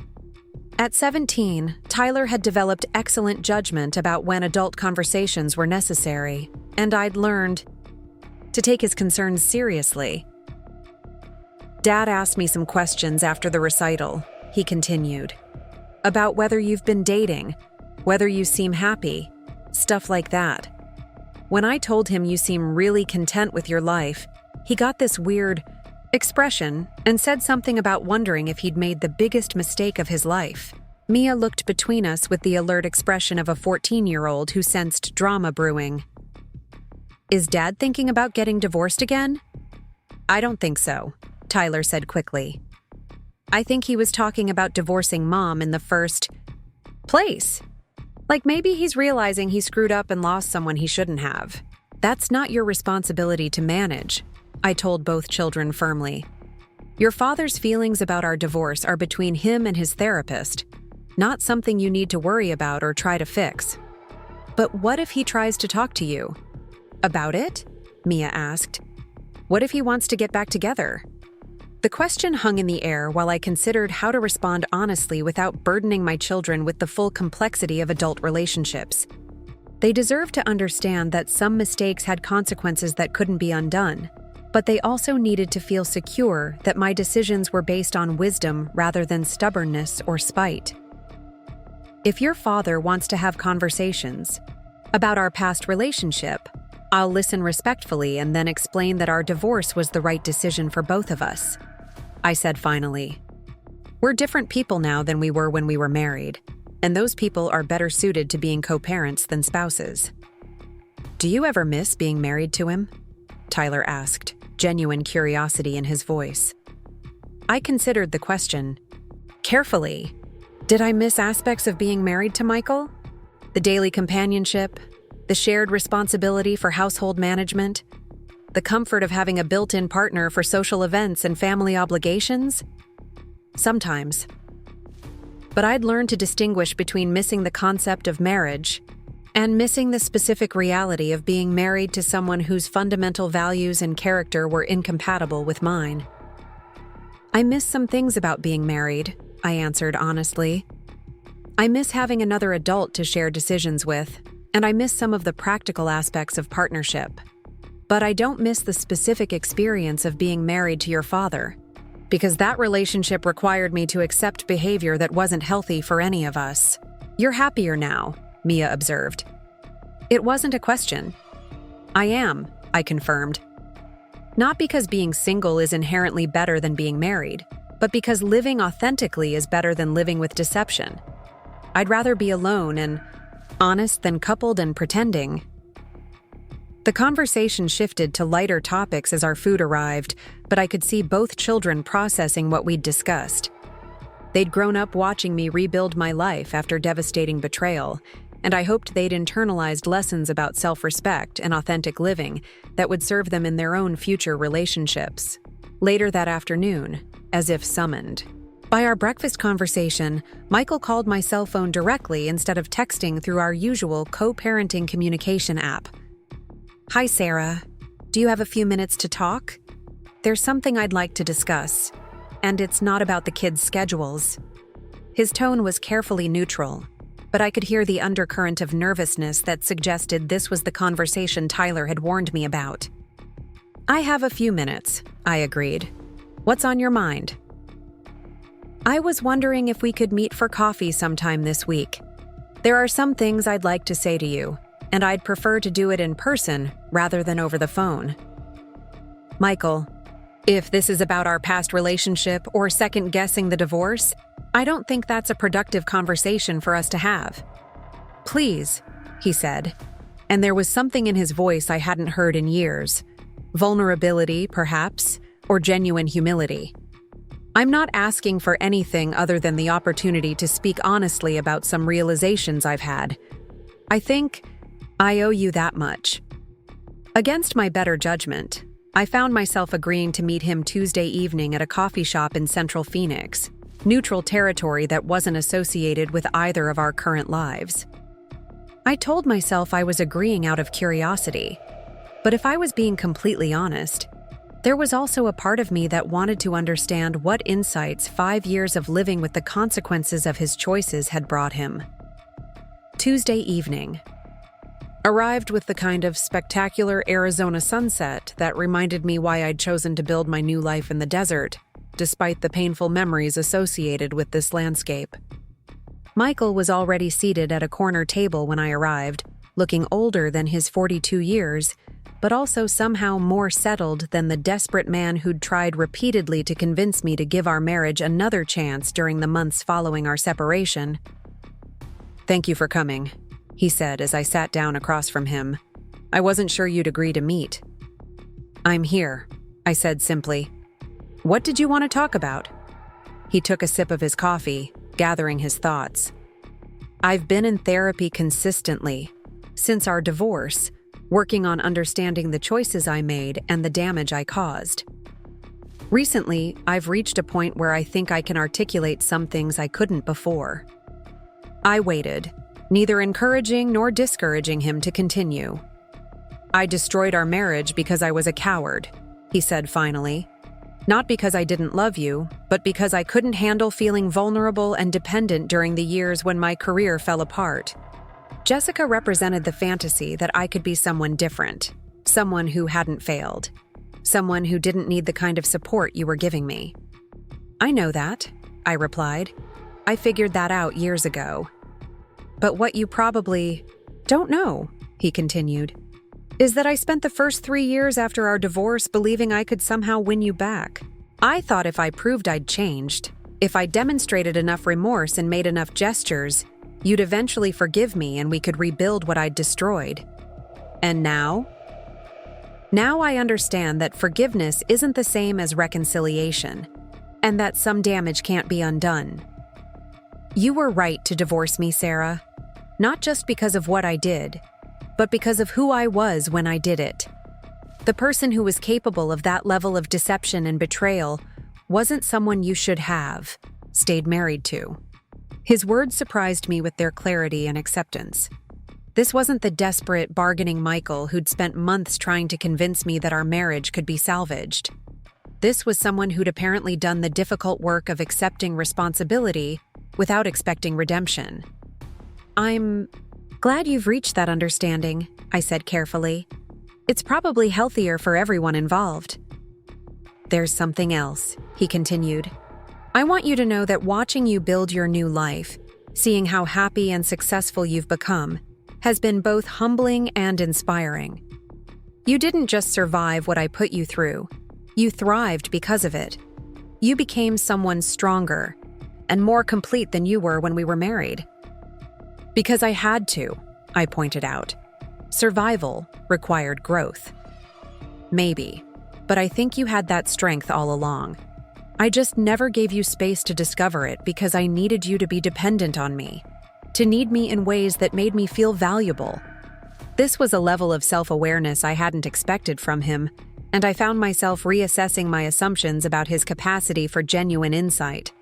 At 17, Tyler had developed excellent judgment about when adult conversations were necessary, and I'd learned to take his concerns seriously. "Dad asked me some questions after the recital," he continued, "about whether you've been dating, whether you seem happy, stuff like that. When I told him you seem really content with your life, he got this weird expression and said something about wondering if he'd made the biggest mistake of his life." Mia looked between us with the alert expression of a 14-year-old who sensed drama brewing. "Is Dad thinking about getting divorced again?" "I don't think so," Tyler said quickly. "I think he was talking about divorcing Mom in the first place. Like maybe he's realizing he screwed up and lost someone he shouldn't have. That's not your responsibility to manage," I told both children firmly. "Your father's feelings about our divorce are between him and his therapist, not something you need to worry about or try to fix." "But what if he tries to talk to you about it?" Mia asked. "What if he wants to get back together?" The question hung in the air while I considered how to respond honestly without burdening my children with the full complexity of adult relationships. They deserved to understand that some mistakes had consequences that couldn't be undone, but they also needed to feel secure that my decisions were based on wisdom rather than stubbornness or spite. If your father wants to have conversations about our past relationship, I'll listen respectfully and then explain that our divorce was the right decision for both of us, I said finally. "We're different people now than we were when we were married, and those people are better suited to being co-parents than spouses." "Do you ever miss being married to him?" Tyler asked, genuine curiosity in his voice. I considered the question carefully. Did I miss aspects of being married to Michael? The daily companionship, the shared responsibility for household management, the comfort of having a built-in partner for social events and family obligations? Sometimes. But I'd learned to distinguish between missing the concept of marriage and missing the specific reality of being married to someone whose fundamental values and character were incompatible with mine. "I miss some things about being married," I answered honestly. "I miss having another adult to share decisions with, and I miss some of the practical aspects of partnership. But I don't miss the specific experience of being married to your father, because that relationship required me to accept behavior that wasn't healthy for any of us." "You're happier now," Mia observed. It wasn't a question. "I am," I confirmed. "Not because being single is inherently better than being married, but because living authentically is better than living with deception. I'd rather be alone and honest than coupled and pretending." The conversation shifted to lighter topics as our food arrived, but I could see both children processing what we'd discussed. They'd grown up watching me rebuild my life after devastating betrayal, and I hoped they'd internalized lessons about self-respect and authentic living that would serve them in their own future relationships. Later that afternoon, as if summoned. By our breakfast conversation, Michael called my cell phone directly instead of texting through our usual co-parenting communication app. "Hi, Sarah. Do you have a few minutes to talk? There's something I'd like to discuss, and it's not about the kids' schedules." His tone was carefully neutral, but I could hear the undercurrent of nervousness that suggested this was the conversation Tyler had warned me about. "I have a few minutes," I agreed. "What's on your mind?" "I was wondering if we could meet for coffee sometime this week. There are some things I'd like to say to you, and I'd prefer to do it in person rather than over the phone." "Michael, if this is about our past relationship or second-guessing the divorce, I don't think that's a productive conversation for us to have." "Please," he said, and there was something in his voice I hadn't heard in years. Vulnerability, perhaps, or genuine humility. "I'm not asking for anything other than the opportunity to speak honestly about some realizations I've had. I think I owe you that much." Against my better judgment, I found myself agreeing to meet him Tuesday evening at a coffee shop in Central Phoenix, neutral territory that wasn't associated with either of our current lives. I told myself I was agreeing out of curiosity, but if I was being completely honest, there was also a part of me that wanted to understand what insights 5 years of living with the consequences of his choices had brought him. Tuesday evening. Arrived with the kind of spectacular Arizona sunset that reminded me why I'd chosen to build my new life in the desert, despite the painful memories associated with this landscape. Michael was already seated at a corner table when I arrived, looking older than his 42 years, but also somehow more settled than the desperate man who'd tried repeatedly to convince me to give our marriage another chance during the months following our separation. "Thank you for coming," he said as I sat down across from him. "I wasn't sure you'd agree to meet." "I'm here," I said simply. "What did you want to talk about?" He took a sip of his coffee, gathering his thoughts. "I've been in therapy consistently since our divorce, working on understanding the choices I made and the damage I caused. Recently, I've reached a point where I think I can articulate some things I couldn't before." I waited, neither encouraging nor discouraging him to continue. "I destroyed our marriage because I was a coward," he said finally. "Not because I didn't love you, but because I couldn't handle feeling vulnerable and dependent during the years when my career fell apart. Jessica represented the fantasy that I could be someone different, someone who hadn't failed, someone who didn't need the kind of support you were giving me." "I know that," I replied. "I figured that out years ago. But what you probably don't know," he continued, "is that I spent the first 3 years after our divorce believing I could somehow win you back. I thought if I proved I'd changed, if I demonstrated enough remorse and made enough gestures, you'd eventually forgive me and we could rebuild what I'd destroyed. And now? Now I understand that forgiveness isn't the same as reconciliation, and that some damage can't be undone. You were right to divorce me, Sarah. Not just because of what I did, but because of who I was when I did it. The person who was capable of that level of deception and betrayal wasn't someone you should have stayed married to." His words surprised me with their clarity and acceptance. This wasn't the desperate, bargaining Michael who'd spent months trying to convince me that our marriage could be salvaged. This was someone who'd apparently done the difficult work of accepting responsibility without expecting redemption. "I'm glad you've reached that understanding," I said carefully. "It's probably healthier for everyone involved." "There's something else," he continued. "I want you to know that watching you build your new life, seeing how happy and successful you've become, has been both humbling and inspiring. You didn't just survive what I put you through. You thrived because of it. You became someone stronger and more complete than you were when we were married." "Because I had to," I pointed out. Survival required growth. Maybe, but I think you had that strength all along. I just never gave you space to discover it because I needed you to be dependent on me, to need me in ways that made me feel valuable. This was a level of self-awareness I hadn't expected from him, and I found myself reassessing my assumptions about his capacity for genuine insight.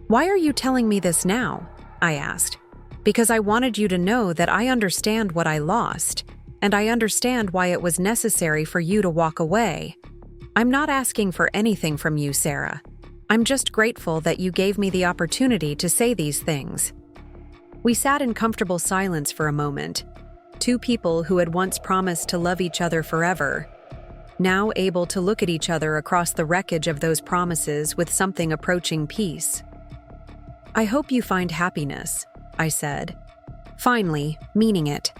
"Why are you telling me this now?" I asked. "Because I wanted you to know that I understand what I lost, and I understand why it was necessary for you to walk away. I'm not asking for anything from you, Sarah. I'm just grateful that you gave me the opportunity to say these things." We sat in comfortable silence for a moment, two people who had once promised to love each other forever, now able to look at each other across the wreckage of those promises with something approaching peace. "I hope you find happiness," I said, finally meaning it.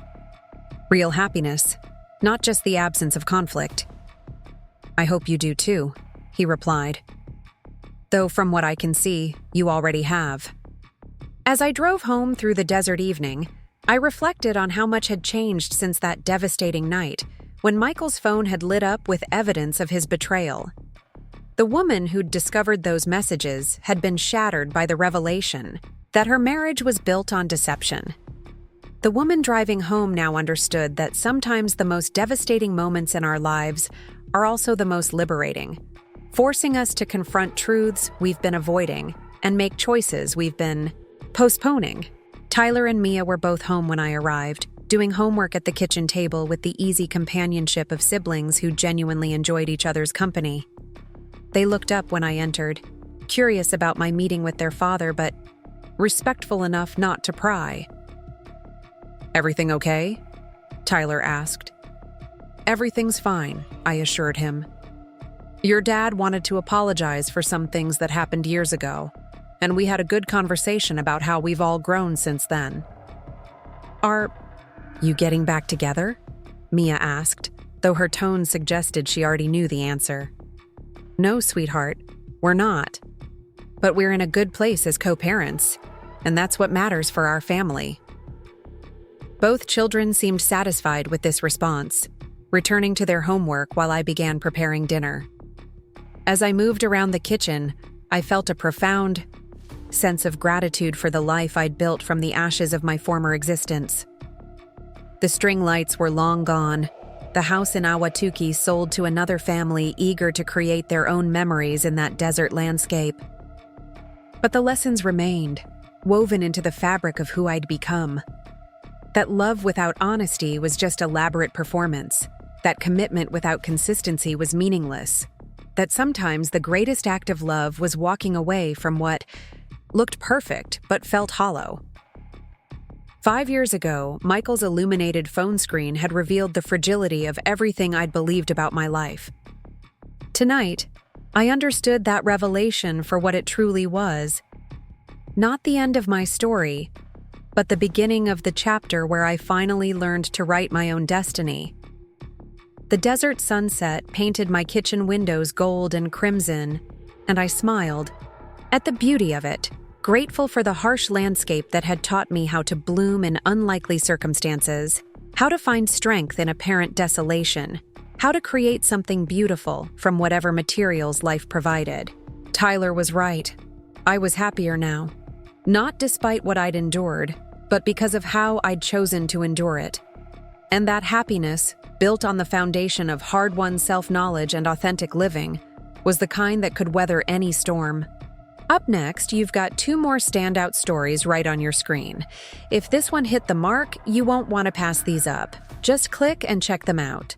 Real happiness, not just the absence of conflict. "I hope you do too," he replied. "Though from what I can see, you already have." As I drove home through the desert evening, I reflected on how much had changed since that devastating night, when Michael's phone had lit up with evidence of his betrayal. The woman who'd discovered those messages had been shattered by the revelation that her marriage was built on deception. The woman driving home now understood that sometimes the most devastating moments in our lives are also the most liberating, forcing us to confront truths we've been avoiding and make choices we've been postponing. Tyler and Mia were both home when I arrived, doing homework at the kitchen table with the easy companionship of siblings who genuinely enjoyed each other's company. They looked up when I entered, curious about my meeting with their father, but respectful enough not to pry. "Everything okay?" Tyler asked. "Everything's fine," I assured him. "Your dad wanted to apologize for some things that happened years ago, and we had a good conversation about how we've all grown since then." "Are you getting back together?" Mia asked, though her tone suggested she already knew the answer. "No, sweetheart, we're not. But we're in a good place as co-parents, and that's what matters for our family." Both children seemed satisfied with this response, returning to their homework while I began preparing dinner. As I moved around the kitchen, I felt a profound sense of gratitude for the life I'd built from the ashes of my former existence. The string lights were long gone, the house in Ahwatukee sold to another family eager to create their own memories in that desert landscape. But the lessons remained, woven into the fabric of who I'd become. That love without honesty was just elaborate performance, that commitment without consistency was meaningless, that sometimes the greatest act of love was walking away from what looked perfect but felt hollow. 5 years ago, Michael's illuminated phone screen had revealed the fragility of everything I'd believed about my life. Tonight, I understood that revelation for what it truly was. Not the end of my story, but the beginning of the chapter where I finally learned to write my own destiny. The desert sunset painted my kitchen windows gold and crimson, and I smiled at the beauty of it, grateful for the harsh landscape that had taught me how to bloom in unlikely circumstances, how to find strength in apparent desolation, how to create something beautiful from whatever materials life provided. Tyler was right. I was happier now. Not despite what I'd endured, but because of how I'd chosen to endure it. And that happiness, built on the foundation of hard-won self-knowledge and authentic living, was the kind that could weather any storm. Up next, you've got 2 more standout stories right on your screen. If this one hit the mark, you won't want to pass these up. Just click and check them out.